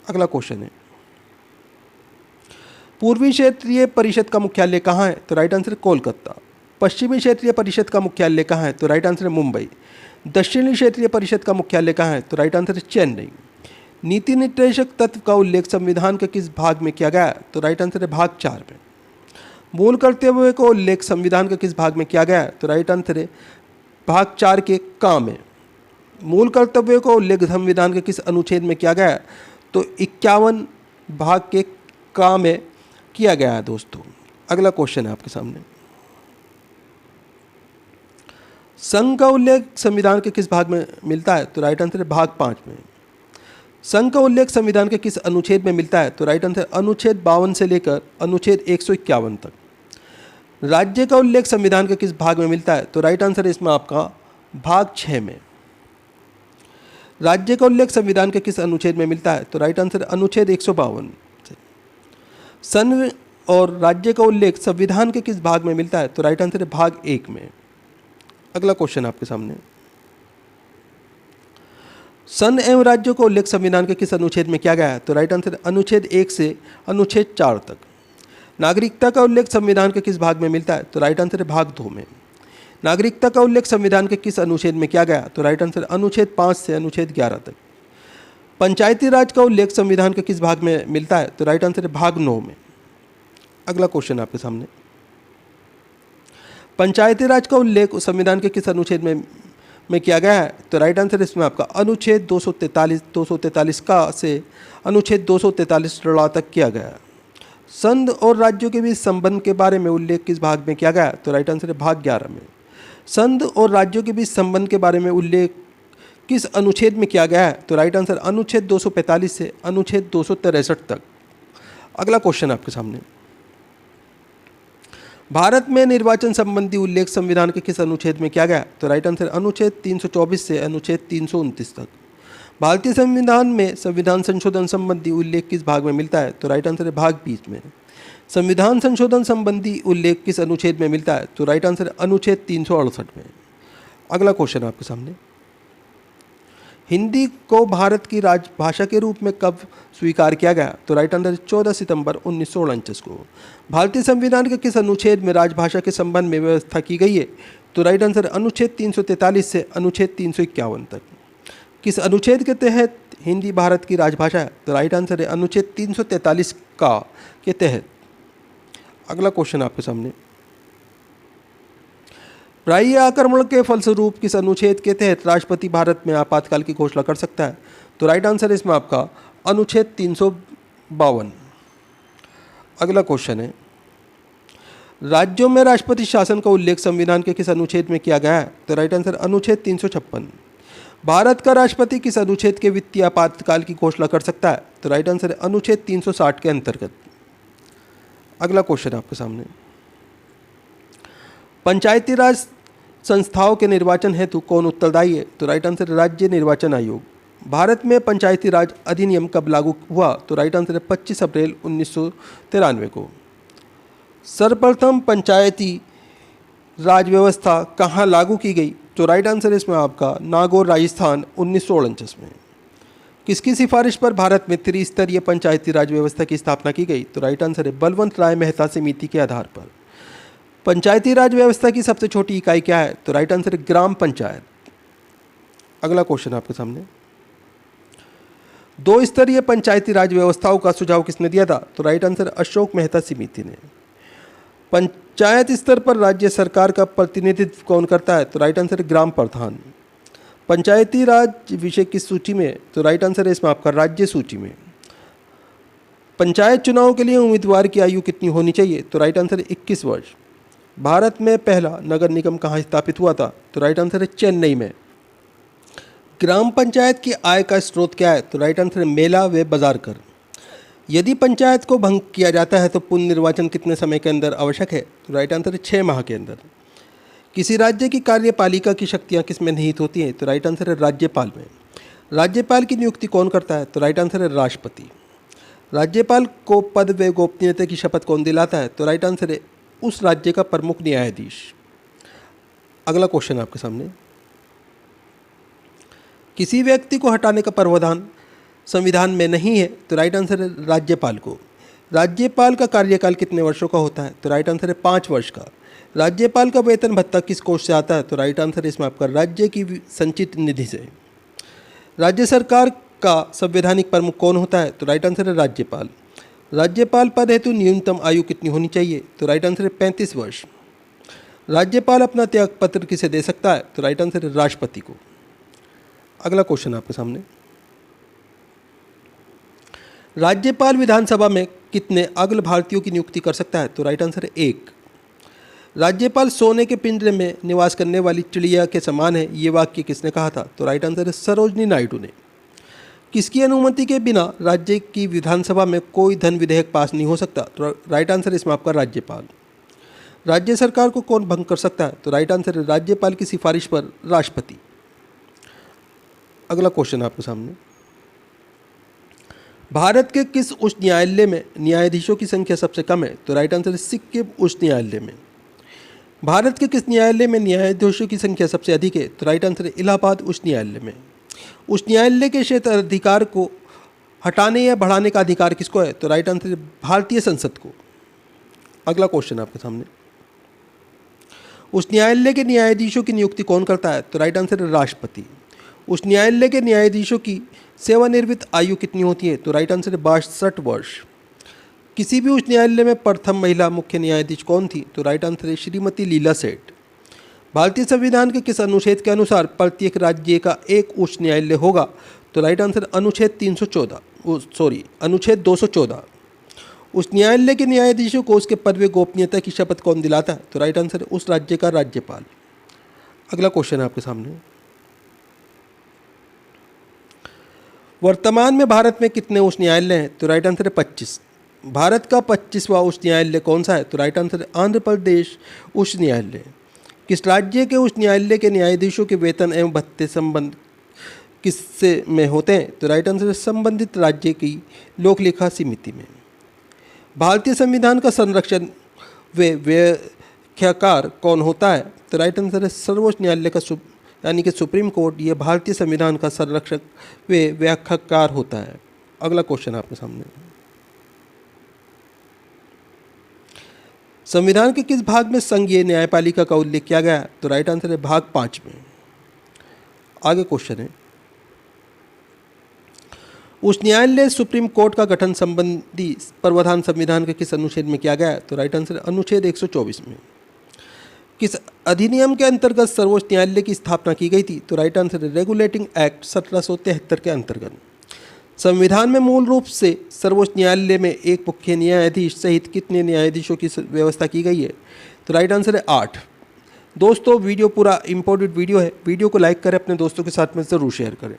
Speaker 1: अगला क्वेश्चन है, पूर्वी क्षेत्रीय परिषद का मुख्यालय कहाँ है? तो राइट आंसर है कोलकाता। पश्चिमी क्षेत्रीय परिषद का मुख्यालय कहाँ है? तो राइट आंसर है मुंबई। दक्षिणी क्षेत्रीय परिषद का मुख्यालय कहाँ है? तो राइट आंसर है चेन्नई। नीति निर्देशक तत्व का उल्लेख संविधान के किस भाग में किया गया है? तो राइट आंसर है भाग 4 में। मूल कर्तव्य का उल्लेख संविधान के किस भाग में किया गया है? तो राइट आंसर है भाग 4 के का में। मूल कर्तव्य का उल्लेख संविधान के किस अनुच्छेद में किया गया है? तो 51 भाग के का में किया गया है दोस्तों। अगला क्वेश्चन है आपके सामने, संघ का उल्लेख संविधान के किस भाग में मिलता है? तो राइट आंसर है भाग 5 में। संघ का उल्लेख संविधान के किस अनुच्छेद में मिलता है? तो राइट आंसर अनुच्छेद 52 से लेकर अनुच्छेद 151 तक। राज्य का उल्लेख संविधान के किस भाग में मिलता है? तो राइट आंसर है इसमें आपका भाग 6 में। राज्य का उल्लेख संविधान के किस अनुच्छेद में मिलता है? तो राइट आंसर अनुच्छेद 152 से। संघ और राज्य का उल्लेख संविधान के किस भाग में मिलता है? तो राइट आंसर है भाग 1 में। अगला क्वेश्चन आपके सामने, संघ एवं राज्यों का उल्लेख संविधान के किस अनुच्छेद में किया गया है? तो राइट आंसर अनुच्छेद 1 से अनुच्छेद 4 तक। नागरिकता का उल्लेख संविधान के किस भाग में मिलता है? तो राइट आंसर है भाग 2 में। नागरिकता का उल्लेख संविधान के किस अनुच्छेद में किया गया? तो राइट आंसर अनुच्छेद 5 से अनुच्छेद 11 तक। पंचायती राज का उल्लेख संविधान के किस भाग में मिलता है? तो राइट आंसर है भाग 9 में। अगला क्वेश्चन आपके सामने, पंचायती राज का उल्लेख संविधान के किस अनुच्छेद में किया गया है? तो राइट आंसर इसमें आपका अनुच्छेद 243 का से अनुच्छेद 243 तक किया गया है। संघ और राज्यों के बीच संबंध के बारे में उल्लेख किस भाग में किया गया है? तो राइट आंसर है भाग 11 में। संघ और राज्यों के बीच संबंध के बारे में उल्लेख किस अनुच्छेद में किया गया है? तो राइट आंसर अनुच्छेद 245 से अनुच्छेद 263 तक। अगला क्वेश्चन आपके सामने, भारत में निर्वाचन संबंधी उल्लेख संविधान के किस अनुच्छेद में किया गया? तो राइट आंसर अनुच्छेद 324 से अनुच्छेद 329 तक। भारतीय संविधान में संविधान संशोधन संबंधी उल्लेख किस भाग में मिलता है? तो राइट आंसर है भाग 20 में। संविधान संशोधन संबंधी उल्लेख किस अनुच्छेद में मिलता है? तो राइट आंसर अनुच्छेद 368 में। अगला क्वेश्चन आपके सामने, हिंदी को भारत की राजभाषा के रूप में कब स्वीकार किया गया? तो राइट आंसर 14 सितंबर 1949 को। भारतीय संविधान के किस अनुच्छेद में राजभाषा के संबंध में व्यवस्था की गई है? तो राइट आंसर अनुच्छेद 343 से अनुच्छेद 351 तक। किस अनुच्छेद के तहत हिंदी भारत की राजभाषा है? तो राइट आंसर है अनुच्छेद 343 का के तहत। अगला क्वेश्चन आपके सामने, प्रायः आक्रमण के फलस्वरूप किस अनुच्छेद के तहत राष्ट्रपति भारत में आपातकाल की घोषणा कर सकता है? तो राइट आंसर इसमें आपका अनुच्छेद 352। अगला क्वेश्चन है, राज्यों में राष्ट्रपति शासन का उल्लेख संविधान के किस अनुच्छेद में किया गया है? तो राइट आंसर अनुच्छेद 356। भारत का राष्ट्रपति किस अनुच्छेद के वित्तीय आपातकाल की घोषणा कर सकता है? तो राइट आंसर है अनुच्छेद 360 के अंतर्गत। अगला क्वेश्चन आपके सामने, पंचायती राज संस्थाओं के निर्वाचन हेतु कौन उत्तरदायी है? तो राइट आंसर राज्य निर्वाचन आयोग। भारत में पंचायती राज अधिनियम कब लागू हुआ? तो राइट आंसर है 25 अप्रैल 1993 को। सर्वप्रथम पंचायती राज व्यवस्था कहाँ लागू की गई? तो राइट आंसर इसमें आपका नागौर राजस्थान 1949 में। किसकी सिफारिश पर भारत में त्रिस्तरीय पंचायती राज व्यवस्था की स्थापना की गई? तो राइट आंसर है बलवंत राय मेहता समिति के आधार पर। पंचायती राज व्यवस्था की सबसे छोटी इकाई क्या है? तो राइट आंसर है ग्राम पंचायत। अगला क्वेश्चन आपके सामने, 2 स्तरीय पंचायती राज व्यवस्थाओं का सुझाव किसने दिया था? तो राइट आंसर अशोक मेहता समिति ने। पंचायत स्तर पर राज्य सरकार का प्रतिनिधित्व कौन करता है? तो राइट आंसर है ग्राम प्रधान। पंचायती राज विषय किस सूची में? तो राइट आंसर है इसमें आपका राज्य सूची में। पंचायत चुनाव के लिए उम्मीदवार की आयु कितनी होनी चाहिए? तो राइट आंसर है 21 वर्ष। भारत में पहला नगर निगम कहाँ स्थापित हुआ था? तो राइट आंसर है चेन्नई में। ग्राम पंचायत की आय का स्रोत क्या है? तो राइट आंसर है मेला व बाजार कर। यदि पंचायत को भंग किया जाता है तो पुनर्निर्वाचन कितने समय के अंदर आवश्यक है? तो राइट आंसर है 6 माह के अंदर। किसी राज्य की कार्यपालिका की शक्तियाँ किस में निहित होती हैं? तो राइट आंसर है राज्यपाल में। राज्यपाल की नियुक्ति कौन करता है? तो राइट आंसर है राष्ट्रपति। राज्यपाल को पद व गोपनीयता की शपथ कौन दिलाता है? तो राइट आंसर है उस राज्य का प्रमुख न्यायाधीश। अगला क्वेश्चन आपके सामने, किसी व्यक्ति को हटाने का प्रावधान संविधान में नहीं है? तो राइट आंसर है राज्यपाल को। राज्यपाल का कार्यकाल कितने वर्षों का होता है? तो राइट आंसर है 5 वर्ष का। राज्यपाल का वेतन भत्ता किस कोष से आता है? तो राइट आंसर है इसमें आपका राज्य की संचित निधि से। राज्य सरकार का संवैधानिक प्रमुख कौन होता है? तो राइट आंसर है राज्यपाल। राज्यपाल पद हेतु न्यूनतम आयु कितनी होनी चाहिए? तो राइट आंसर है 35 वर्ष। राज्यपाल अपना त्याग पत्र किसे दे सकता है? तो राइट आंसर है राष्ट्रपति को। अगला क्वेश्चन आपके सामने, राज्यपाल विधानसभा में कितने अगल भारतीयों की नियुक्ति कर सकता है? तो राइट आंसर है 1। राज्यपाल सोने के पिंजरे में निवास करने वाली चिड़िया के समान है, ये वाक्य किसने कहा था? तो राइट आंसर है सरोजनी नायडू ने। किसकी अनुमति के बिना राज्य की विधानसभा में कोई धन विधेयक पास नहीं हो सकता? तो राइट आंसर इसमें आपका राज्यपाल। राज्य सरकार को कौन भंग कर सकता है? तो राइट आंसर है राज्यपाल की सिफारिश पर राष्ट्रपति। अगला क्वेश्चन आपके सामने, भारत के किस उच्च न्यायालय में न्यायाधीशों की संख्या सबसे कम है? तो राइट आंसर है सिक्किम उच्च न्यायालय में। भारत के किस न्यायालय में न्यायाधीशों की संख्या सबसे अधिक है? तो राइट आंसर है इलाहाबाद उच्च न्यायालय में। उच्च न्यायालय के क्षेत्राधिकार को हटाने या बढ़ाने का अधिकार किसको है? तो राइट आंसर है भारतीय संसद को। अगला क्वेश्चन आपके सामने, उच्च न्यायालय के न्यायाधीशों की नियुक्ति कौन करता है? तो राइट आंसर है राष्ट्रपति। उच्च न्यायालय के न्यायाधीशों की सेवानिवृत्त आयु कितनी होती है? तो राइट आंसर है 62 वर्ष। किसी भी उच्च न्यायालय में प्रथम महिला मुख्य न्यायाधीश कौन थी? तो राइट आंसर है श्रीमती लीला सेठ। भारतीय संविधान के किस अनुच्छेद के अनुसार प्रत्येक राज्य का एक उच्च न्यायालय होगा? तो राइट आंसर अनुच्छेद 214। उस न्यायालय के न्यायाधीशों को उसके पद व गोपनीयता की शपथ कौन दिलाता है? तो राइट आंसर है उस राज्य का राज्यपाल। अगला क्वेश्चन है आपके सामने, वर्तमान में भारत में कितने उच्च न्यायालय हैं? तो राइट आंसर है 25। भारत का 25वां उच्च न्यायालय कौन सा है? तो राइट आंसर है आंध्र प्रदेश उच्च न्यायालय। किस राज्य के उच्च न्यायालय के न्यायाधीशों के वेतन एवं भत्ते संबंध किससे में होते हैं? तो राइट आंसर है संबंधित राज्य की लोक लेखा समिति में। भारतीय संविधान का संरक्षण व व्याख्याकार कौन होता है? तो राइट आंसर है सर्वोच्च न्यायालय का यानी कि सुप्रीम कोर्ट, ये भारतीय संविधान का संरक्षक व व्याख्याकार होता है। अगला क्वेश्चन आपके सामने, संविधान के किस भाग में संघीय न्यायपालिका का उल्लेख किया गया है? तो राइट आंसर है भाग 5 में। आगे क्वेश्चन है, उच्च न्यायालय सुप्रीम कोर्ट का गठन संबंधी प्रावधान संविधान के किस अनुच्छेद में किया गया है? तो राइट आंसर है अनुच्छेद 124 में। किस अधिनियम के अंतर्गत सर्वोच्च न्यायालय की स्थापना की गई थी? तो राइट आंसर है रेगुलेटिंग एक्ट 1773 के अंतर्गत। संविधान में मूल रूप से सर्वोच्च न्यायालय में एक मुख्य न्यायाधीश सहित कितने न्यायाधीशों की व्यवस्था की गई है? तो राइट आंसर है 8। दोस्तों, वीडियो पूरा इम्पोर्टेंट वीडियो है, वीडियो को लाइक करें, अपने दोस्तों के साथ में ज़रूर शेयर करें।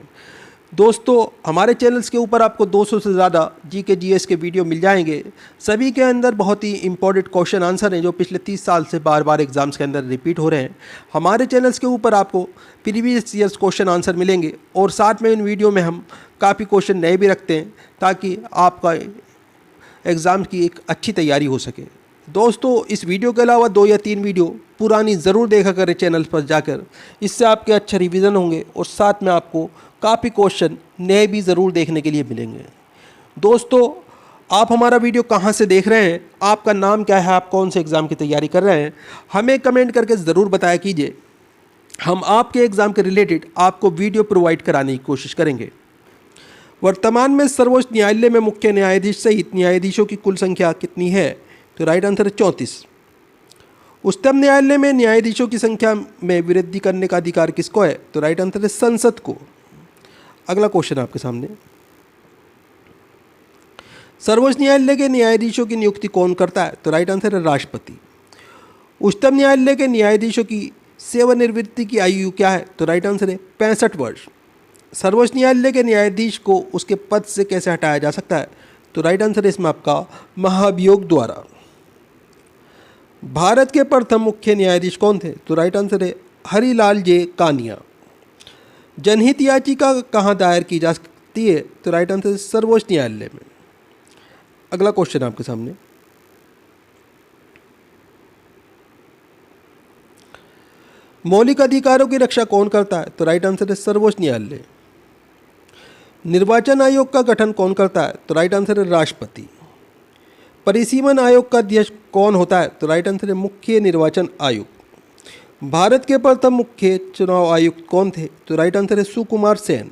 Speaker 1: दोस्तों, हमारे चैनल्स के ऊपर आपको 200 से ज़्यादा जीके जीएस के वीडियो मिल जाएंगे। सभी के अंदर बहुत ही इंपॉर्टेंट क्वेश्चन आंसर हैं जो पिछले 30 साल से बार बार एग्जाम्स के अंदर रिपीट हो रहे हैं। हमारे चैनल्स के ऊपर आपको प्रीवियस ईयर्स क्वेश्चन आंसर मिलेंगे और साथ में इन वीडियो में हम काफ़ी क्वेश्चन नए भी रखते हैं ताकि आपका एग्ज़ाम की एक अच्छी तैयारी हो सके। दोस्तों, इस वीडियो के अलावा 2 या 3 वीडियो पुरानी ज़रूर देखा करें चैनल पर जाकर, इससे आपके अच्छे रिवीजन होंगे और साथ में आपको काफ़ी क्वेश्चन नए भी ज़रूर देखने के लिए मिलेंगे। दोस्तों, आप हमारा वीडियो कहाँ से देख रहे हैं, आपका नाम क्या है, आप कौन से एग्ज़ाम की तैयारी कर रहे हैं, हमें कमेंट करके ज़रूर बताया कीजिए। हम आपके एग्ज़ाम के रिलेटेड आपको वीडियो प्रोवाइड कराने की कोशिश करेंगे। वर्तमान में सर्वोच्च न्यायालय में मुख्य न्यायाधीश सहित न्यायाधीशों की कुल संख्या कितनी है? तो राइट आंसर है 34। उच्चतम न्यायालय में न्यायाधीशों की संख्या में वृद्धि करने का अधिकार किसको है? तो राइट आंसर है संसद को। अगला क्वेश्चन आपके सामने, सर्वोच्च न्यायालय के न्यायाधीशों की नियुक्ति कौन करता है? तो राइट आंसर है राष्ट्रपति। उच्चतम न्यायालय के न्यायाधीशों की सेवानिवृत्ति की आयु क्या है? तो राइट आंसर है 65 वर्ष। सर्वोच्च न्यायालय के न्यायाधीश को उसके पद से कैसे हटाया जा सकता है? तो राइट आंसर है इसमें आपका महाभियोग द्वारा। भारत के प्रथम मुख्य न्यायाधीश कौन थे? तो राइट आंसर है हरिलाल जे कानिया। जनहित याचिका कहाँ दायर की जा सकती है? तो राइट आंसर है सर्वोच्च न्यायालय में। अगला क्वेश्चन आपके सामने, मौलिक अधिकारों की रक्षा कौन करता है? तो राइट आंसर है सर्वोच्च न्यायालय। निर्वाचन आयोग का गठन कौन करता है? तो राइट आंसर है राष्ट्रपति। परिसीमन आयोग का अध्यक्ष कौन होता है? तो राइट आंसर है मुख्य निर्वाचन आयुक्त। भारत के प्रथम मुख्य चुनाव आयुक्त कौन थे? तो राइट आंसर है सुकुमार सेन।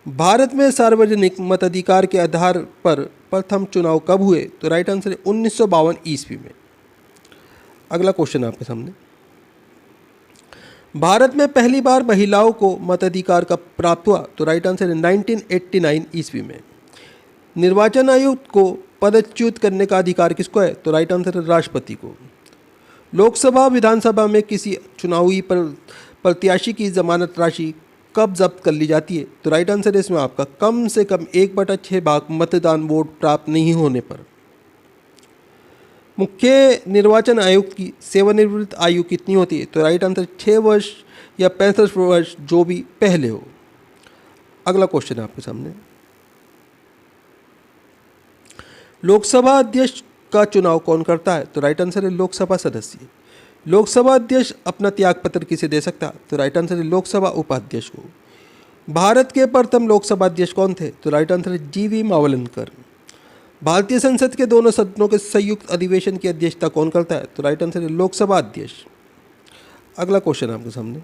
Speaker 1: भारत में सार्वजनिक मताधिकार के आधार पर प्रथम चुनाव कब हुए? तो राइट आंसर है 1952 ईस्वी में। अगला क्वेश्चन आपके सामने, भारत में पहली बार महिलाओं को मताधिकार कब प्राप्त हुआ? तो राइट आंसर है 1989 ईस्वी में। निर्वाचन आयुक्त को पदच्युत करने का अधिकार किसको है? तो राइट आंसर है राष्ट्रपति को। लोकसभा विधानसभा में किसी चुनावी प्रत्याशी की जमानत राशि कब जब्त कर ली जाती है? तो राइट आंसर है इसमें आपका कम से कम 1/6 भाग मतदान वोट प्राप्त नहीं होने पर। मुख्य निर्वाचन आयुक्त की सेवानिवृत्त आयु कितनी होती है? तो राइट आंसर 6 वर्ष या 65 वर्ष, जो भी पहले हो। अगला क्वेश्चन है आपके सामने, लोकसभा अध्यक्ष का चुनाव कौन करता है? तो राइट आंसर है लोकसभा सदस्य। लोकसभा अध्यक्ष अपना त्यागपत्र किसे दे सकता है? तो राइट आंसर है लोकसभा उपाध्यक्ष को। भारत के प्रथम लोकसभा अध्यक्ष कौन थे? तो राइट आंसर है जीवी मावलंकर। भारतीय संसद के दोनों सदनों के संयुक्त अधिवेशन की अध्यक्षता कौन करता है? तो राइट आंसर है लोकसभा अध्यक्ष। अगला क्वेश्चन आपके सामने,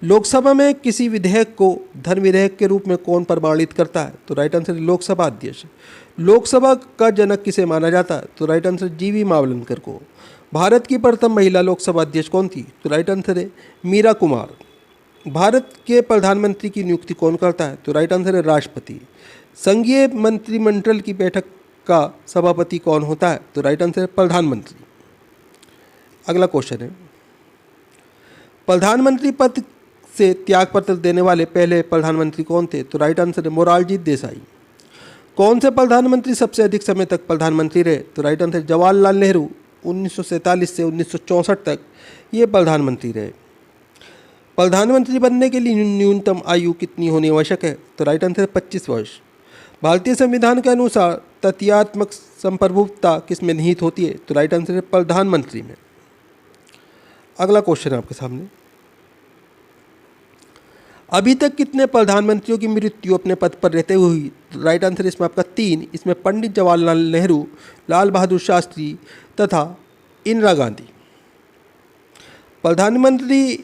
Speaker 1: लोकसभा में किसी विधेयक को धन विधेयक के रूप में कौन प्रमाणित करता है? तो राइट आंसर है लोकसभा अध्यक्ष। लोकसभा का जनक किसे माना जाता है? तो राइट आंसर जीवी मावलंकर को। भारत की प्रथम महिला लोकसभा अध्यक्ष कौन थी? तो राइट आंसर है मीरा कुमार। भारत के प्रधानमंत्री की नियुक्ति कौन करता है? तो राइट आंसर है राष्ट्रपति। संघीय मंत्रिमंडल की बैठक का सभापति कौन होता है? तो राइट आंसर है प्रधानमंत्री। अगला क्वेश्चन है, प्रधानमंत्री पद से त्याग पत्र देने वाले पहले प्रधानमंत्री कौन थे? तो राइट आंसर है मोरारजी देसाई। कौन से प्रधानमंत्री सबसे अधिक समय तक प्रधानमंत्री रहे? तो राइट आंसर जवाहरलाल नेहरू। 1947 से 1964 तक ये प्रधानमंत्री रहे। प्रधानमंत्री बनने के लिए न्यूनतम आयु कितनी होनी आवश्यक है? तो राइट आंसर है 25 वर्ष। भारतीय संविधान के अनुसार तथ्यात्मक संप्रभुता किस में निहित होती है? तो राइट आंसर है प्रधानमंत्री में। अगला क्वेश्चन है आपके सामने, अभी तक कितने प्रधानमंत्रियों की मृत्यु अपने पद पर रहते हुए हुई? राइट आंसर इसमें आपका 3। इसमें पंडित जवाहरलाल नेहरू, लाल बहादुर शास्त्री तथा इंदिरा गांधी। प्रधानमंत्री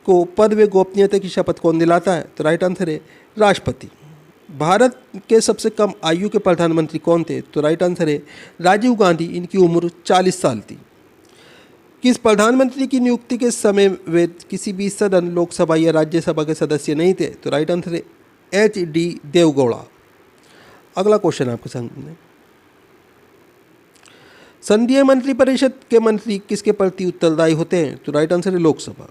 Speaker 1: को पद व गोपनीयता की शपथ कौन दिलाता है? तो राइट आंसर है राष्ट्रपति। भारत के सबसे कम आयु के प्रधानमंत्री कौन थे? तो राइट आंसर है राजीव गांधी। इनकी उम्र 40 साल थी। किस प्रधानमंत्री की नियुक्ति के समय वे किसी भी सदन, लोकसभा या राज्यसभा के सदस्य नहीं थे? तो राइट आंसर है HD देवगौड़ा। अगला क्वेश्चन आपके सामने, संघीय मंत्रिपरिषद के मंत्री किसके प्रति उत्तरदायी होते हैं? तो राइट आंसर है लोकसभा।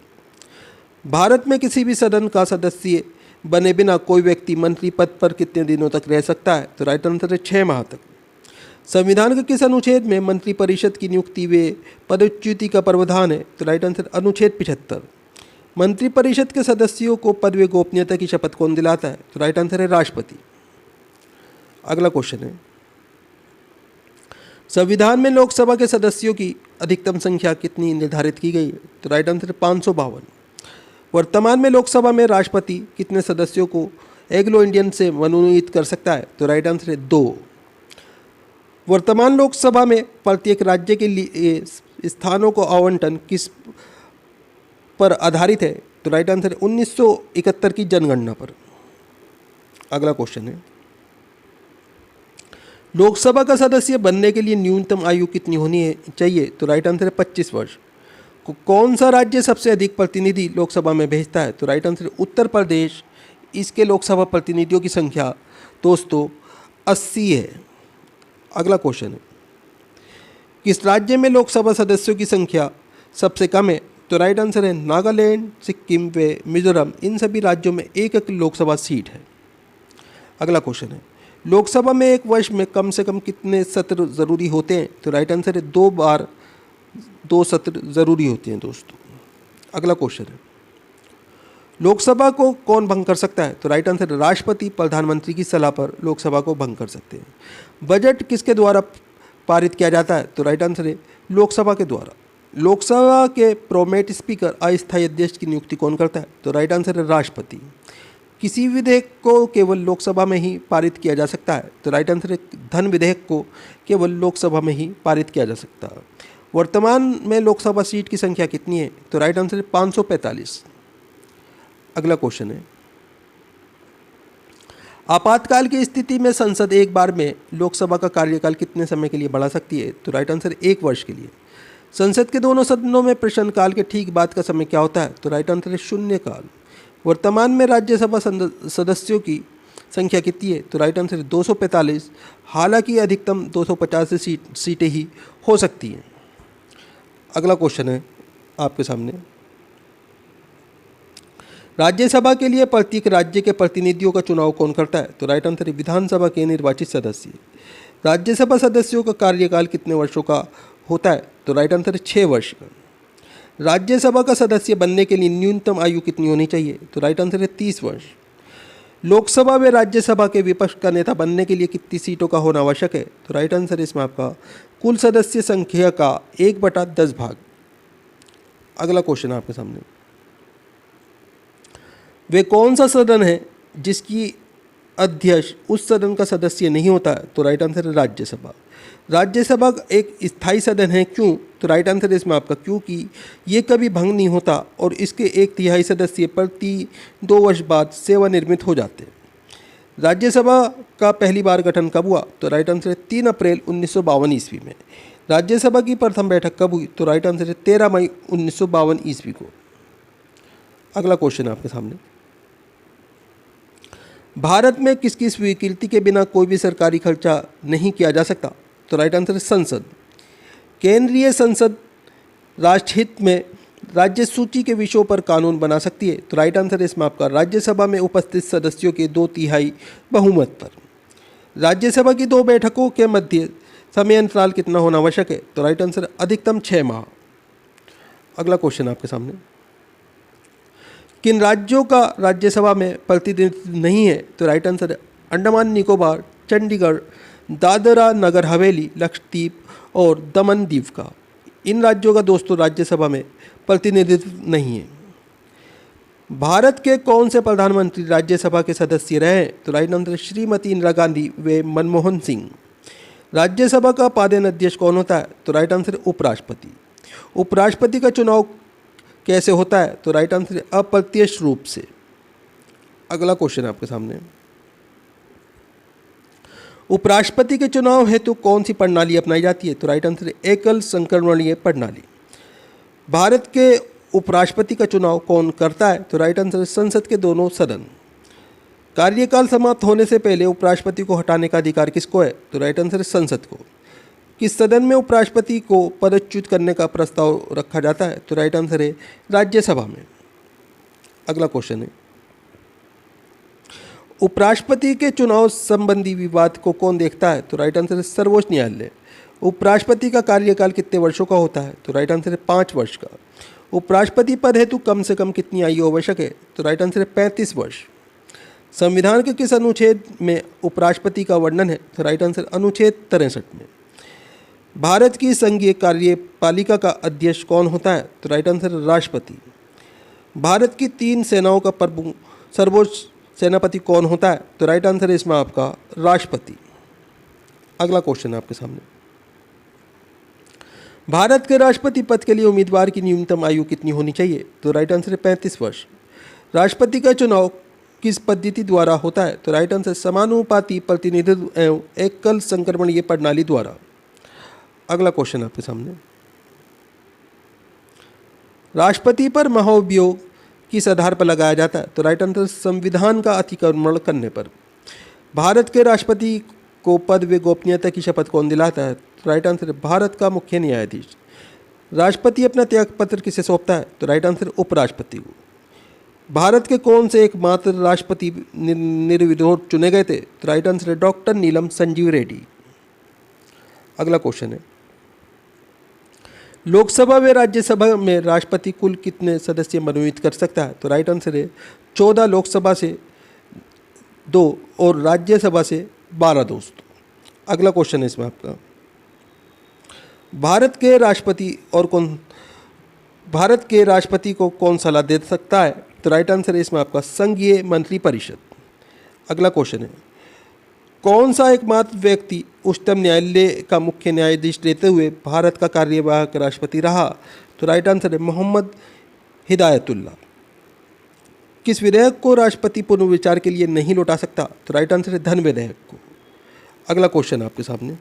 Speaker 1: भारत में किसी भी सदन का सदस्य बने बिना कोई व्यक्ति मंत्री पद पर कितने दिनों तक रह सकता है? तो राइट आंसर है 6 माह तक। संविधान के किस अनुच्छेद में मंत्रिपरिषद की नियुक्ति व पदच्युति का प्रावधान है? तो राइट आंसर अनुच्छेद 75। मंत्रिपरिषद के सदस्यों को पद व गोपनीयता की शपथ कौन दिलाता है? तो राइट आंसर है राष्ट्रपति। अगला क्वेश्चन है, संविधान में लोकसभा के सदस्यों की अधिकतम संख्या कितनी निर्धारित की गई है? तो राइट आंसर है 552। वर्तमान में लोकसभा में राष्ट्रपति कितने सदस्यों को एंग्लो इंडियन से मनोनीत कर सकता है? तो राइट आंसर है 2। वर्तमान लोकसभा में प्रत्येक राज्य के लिए स्थानों को आवंटन किस पर आधारित है? तो राइट आंसर है 1971 की जनगणना पर। अगला क्वेश्चन है, लोकसभा का सदस्य बनने के लिए न्यूनतम आयु कितनी होनी चाहिए? तो राइट आंसर है 25 वर्ष। कौन सा राज्य सबसे अधिक प्रतिनिधि लोकसभा में भेजता है? तो राइट आंसर है उत्तर प्रदेश। इसके लोकसभा प्रतिनिधियों की संख्या दोस्तों 80 है। अगला क्वेश्चन है, किस राज्य में लोकसभा सदस्यों की संख्या सबसे कम है? तो राइट आंसर है नागालैंड, सिक्किम व मिजोरम। इन सभी राज्यों में एक लोकसभा सीट है। अगला क्वेश्चन है, लोकसभा में एक वर्ष में कम से कम कितने सत्र जरूरी होते हैं? तो राइट आंसर है 2 बार 2 सत्र जरूरी होते हैं दोस्तों। अगला क्वेश्चन है, लोकसभा को कौन भंग कर सकता है? तो राइट आंसर है राष्ट्रपति। प्रधानमंत्री की सलाह पर लोकसभा को भंग कर सकते हैं। बजट किसके द्वारा पारित किया जाता है? तो राइट आंसर है लोकसभा के द्वारा। लोकसभा के प्रोमेट स्पीकर अस्थायी अध्यक्ष की नियुक्ति कौन करता है? तो राइट आंसर है राष्ट्रपति। किसी विधेयक को केवल लोकसभा में ही पारित किया जा सकता है? तो राइट आंसर है धन विधेयक को केवल लोकसभा में ही पारित किया जा सकता है। वर्तमान में लोकसभा सीट की संख्या कितनी है? तो राइट आंसर है 545। अगला क्वेश्चन है, आपातकाल की स्थिति में संसद एक बार में लोकसभा का कार्यकाल कितने समय के लिए बढ़ा सकती है? तो राइट आंसर 1 वर्ष के लिए। संसद के दोनों सदनों में प्रश्नकाल के ठीक बाद का समय क्या होता है? तो राइट आंसर है शून्यकाल। वर्तमान में राज्यसभा सदस्यों की संख्या कितनी है? तो राइट आंसर है 245। हालांकि अधिकतम 250 सीटें ही हो सकती हैं। अगला क्वेश्चन है आपके सामने, राज्यसभा के लिए प्रत्येक राज्य के प्रतिनिधियों का चुनाव कौन करता है? तो राइट आंसर है विधानसभा के निर्वाचित सदस्य। राज्यसभा सदस्यों का कार्यकाल कितने वर्षों का होता है? तो राइट आंसर है 6 वर्ष का। राज्यसभा का सदस्य बनने के लिए न्यूनतम आयु कितनी होनी चाहिए? तो राइट आंसर है 30 वर्ष। लोकसभा व राज्यसभा के विपक्ष का नेता बनने के लिए कितनी सीटों का होना आवश्यक है? तो राइट आंसर इसमें आपका कुल सदस्य संख्या का 1/10 भाग। अगला क्वेश्चन आपके सामने, वे कौन सा सदन है जिसकी अध्यक्ष उस सदन का सदस्य नहीं होता है? तो राइट आंसर है राज्यसभा। राज्यसभा एक स्थायी सदन है, क्यों? तो राइट आंसर है इसमें आपका क्योंकि ये कभी भंग नहीं होता और इसके 1/3 सदस्य प्रति 2 वर्ष बाद सेवानिवृत्त हो जाते हैं। राज्यसभा का पहली बार गठन कब हुआ? तो राइट आंसर है 3 अप्रैल 1952 ईस्वी में। राज्यसभा की प्रथम बैठक कब हुई? तो राइट आंसर है 13 मई 1952 ईस्वी को। अगला क्वेश्चन है आपके सामने, भारत में किसकी स्वीकृति के बिना कोई भी सरकारी खर्चा नहीं किया जा सकता? तो राइट आंसर है संसद। केंद्रीय संसद राष्ट्रहित में राज्य सूची के विषयों पर कानून बना सकती है। तो राइट आंसर है इसमें आपका राज्यसभा में उपस्थित सदस्यों के 2/3 बहुमत पर। राज्यसभा की 2 बैठकों के मध्य समय अंतराल कितना होना आवश्यक है? तो राइट आंसर अधिकतम 6 माह। अगला क्वेश्चन आपके सामने, किन राज्यों का राज्यसभा में प्रतिनिधित्व नहीं है? तो राइट आंसर है अंडमान निकोबार, चंडीगढ़, दादरा नगर हवेली, लक्षद्वीप और दमन दीव का। इन राज्यों का दोस्तों राज्यसभा में प्रतिनिधित्व नहीं है। भारत के कौन से प्रधानमंत्री राज्यसभा के सदस्य रहे? तो राइट आंसर श्रीमती इंदिरा गांधी व मनमोहन सिंह। राज्यसभा का पादेन अध्यक्ष कौन होता है? तो राइट आंसर है उपराष्ट्रपति। उपराष्ट्रपति का चुनाव कैसे होता है? तो राइट आंसर है अप्रत्यक्ष रूप से। अगला क्वेश्चन आपके सामने, उपराष्ट्रपति के चुनाव हेतु कौन सी प्रणाली अपनाई जाती है? तो राइट आंसर है एकल संक्रमणीय प्रणाली। भारत के उपराष्ट्रपति का चुनाव कौन करता है? तो राइट आंसर है संसद के दोनों सदन। कार्यकाल समाप्त होने से पहले उपराष्ट्रपति को हटाने का अधिकार किसको है? तो राइट आंसर है संसद को। किस सदन में उपराष्ट्रपति को पदच्युत करने का प्रस्ताव रखा जाता है? तो राइट आंसर है राज्यसभा में। अगला क्वेश्चन है, उपराष्ट्रपति के चुनाव संबंधी विवाद को कौन देखता है? तो राइट आंसर है सर्वोच्च न्यायालय। उपराष्ट्रपति का कार्यकाल कितने वर्षों का होता है? तो राइट आंसर है 5 वर्ष का। उपराष्ट्रपति पद हेतु कम से कम कितनी आयु आवश्यक है? तो राइट आंसर है 35 वर्ष। संविधान के किस अनुच्छेद में उपराष्ट्रपति का वर्णन है? तो राइट आंसर अनुच्छेद 63 में। भारत की संघीय कार्यपालिका का अध्यक्ष कौन होता है? तो राइट आंसर राष्ट्रपति। भारत की 3 सेनाओं का प्रमुख सर्वोच्च सेनापति कौन होता है? तो राइट आंसर है इसमें आपका राष्ट्रपति। अगला क्वेश्चन है आपके सामने, भारत के राष्ट्रपति पद के लिए उम्मीदवार की न्यूनतम आयु कितनी होनी चाहिए? तो राइट आंसर है 35 वर्ष। राष्ट्रपति का चुनाव किस पद्धति द्वारा होता है? तो राइट आंसर समानुपाती प्रतिनिधित्व एवं एकल संक्रमणीय प्रणाली द्वारा। अगला क्वेश्चन आपके सामने, राष्ट्रपति पर महाभियोग किस आधार पर लगाया जाता है? तो राइट आंसर संविधान का अतिक्रमण करने पर। भारत के राष्ट्रपति को पद व गोपनीयता की शपथ कौन दिलाता है? तो राइट आंसर भारत का मुख्य न्यायाधीश। राष्ट्रपति अपना त्यागपत्र किसे सौंपता है? तो राइट आंसर उपराष्ट्रपति को। भारत के कौन से एकमात्र राष्ट्रपति निर्विरोध चुने गए थे? तो राइट आंसर है डॉक्टर नीलम संजीव रेड्डी। अगला क्वेश्चन है, लोकसभा व राज्यसभा में राष्ट्रपति कुल कितने सदस्य मनोनीत कर सकता है? तो राइट आंसर है 14 लोकसभा से 2 और राज्यसभा से 12 दोस्तों। अगला क्वेश्चन है इसमें आपका, भारत के राष्ट्रपति को कौन सलाह दे सकता है? तो राइट आंसर है इसमें आपका संघीय मंत्री परिषद। अगला क्वेश्चन है, कौन सा एकमात्र व्यक्ति उच्चतम न्यायालय का मुख्य न्यायाधीश रहते हुए भारत का कार्यवाहक राष्ट्रपति रहा? तो राइट आंसर है मोहम्मद हिदायतुल्लाह। किस विधेयक को राष्ट्रपति पुनर्विचार के लिए नहीं लौटा सकता? तो राइट आंसर है धन विधेयक को। अगला क्वेश्चन आपके सामने,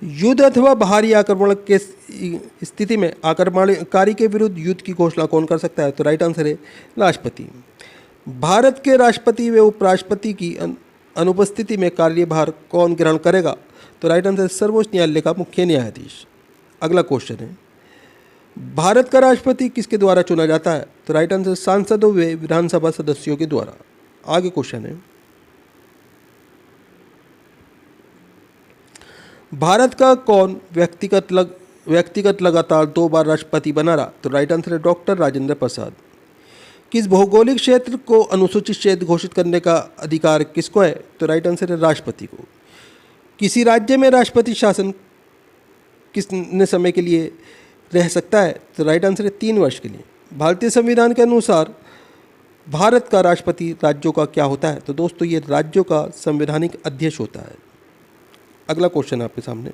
Speaker 1: युद्ध अथवा बाहरी आक्रमण के स्थिति में आक्रमणकारी के विरुद्ध युद्ध की घोषणा कौन कर सकता है? तो राइट आंसर है राष्ट्रपति। भारत के राष्ट्रपति व उपराष्ट्रपति की अनुपस्थिति में कार्यभार कौन ग्रहण करेगा? तो राइट आंसर सर्वोच्च न्यायालय का मुख्य न्यायाधीश। अगला क्वेश्चन है, भारत का राष्ट्रपति किसके द्वारा चुना जाता है? तो राइट आंसर सांसदों व विधानसभा सदस्यों के द्वारा। आगे क्वेश्चन है, भारत का कौन व्यक्तिगत लगातार 2 बार राष्ट्रपति बना रहा? तो राइट आंसर है डॉक्टर राजेंद्र प्रसाद। किस भौगोलिक क्षेत्र को अनुसूचित क्षेत्र घोषित करने का अधिकार किसको है? तो राइट आंसर है राष्ट्रपति को। किसी राज्य में राष्ट्रपति शासन कितने समय के लिए रह सकता है? तो राइट आंसर है 3 वर्ष के लिए। भारतीय संविधान के अनुसार भारत का राष्ट्रपति राज्यों का क्या होता है? तो दोस्तों ये राज्यों का संवैधानिक अध्यक्ष होता है। अगला क्वेश्चन आपके सामने,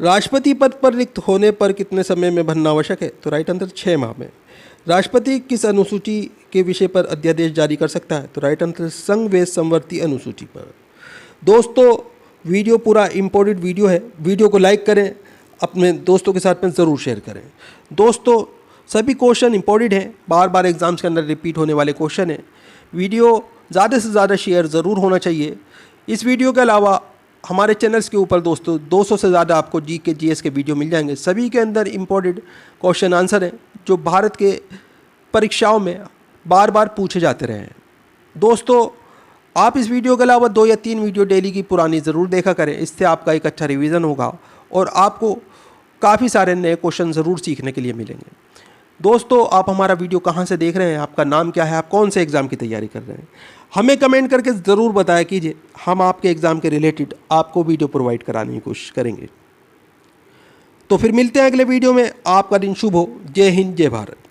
Speaker 1: राष्ट्रपति पद पर रिक्त होने पर कितने समय में भरना आवश्यक है? तो राइट आंसर 6 माह में। राष्ट्रपति किस अनुसूची के विषय पर अध्यादेश जारी कर सकता है? तो राइट आंसर संघ समवर्ती अनुसूची पर। दोस्तों वीडियो पूरा इम्पोर्टेंट वीडियो है, वीडियो को लाइक करें, अपने दोस्तों के साथ में ज़रूर शेयर करें। दोस्तों सभी क्वेश्चन इम्पोर्टेंट हैं, बार बार एग्जाम्स के अंदर रिपीट होने वाले क्वेश्चन हैं। वीडियो ज़्यादा से ज़्यादा शेयर ज़रूर होना चाहिए। इस वीडियो के अलावा हमारे चैनल्स के ऊपर दोस्तों 200 से ज़्यादा आपको GS के वीडियो मिल जाएंगे। सभी के अंदर इम्पोर्टेंट क्वेश्चन आंसर हैं जो भारत के परीक्षाओं में बार बार पूछे जाते रहे हैं। दोस्तों आप इस वीडियो के अलावा 2 या 3 वीडियो डेली की पुरानी ज़रूर देखा करें, इससे आपका एक अच्छा रिवीजन होगा और आपको काफ़ी सारे नए क्वेश्चन ज़रूर सीखने के लिए मिलेंगे। दोस्तों आप हमारा वीडियो कहाँ से देख रहे हैं, आपका नाम क्या है, आप कौन से एग्ज़ाम की तैयारी कर रहे हैं, हमें कमेंट करके ज़रूर बताया कीजिए। हम आपके एग्ज़ाम के रिलेटेड आपको वीडियो प्रोवाइड कराने की कोशिश करेंगे। तो फिर मिलते हैं अगले वीडियो में। आपका दिन शुभ हो। जय हिंद, जय भारत।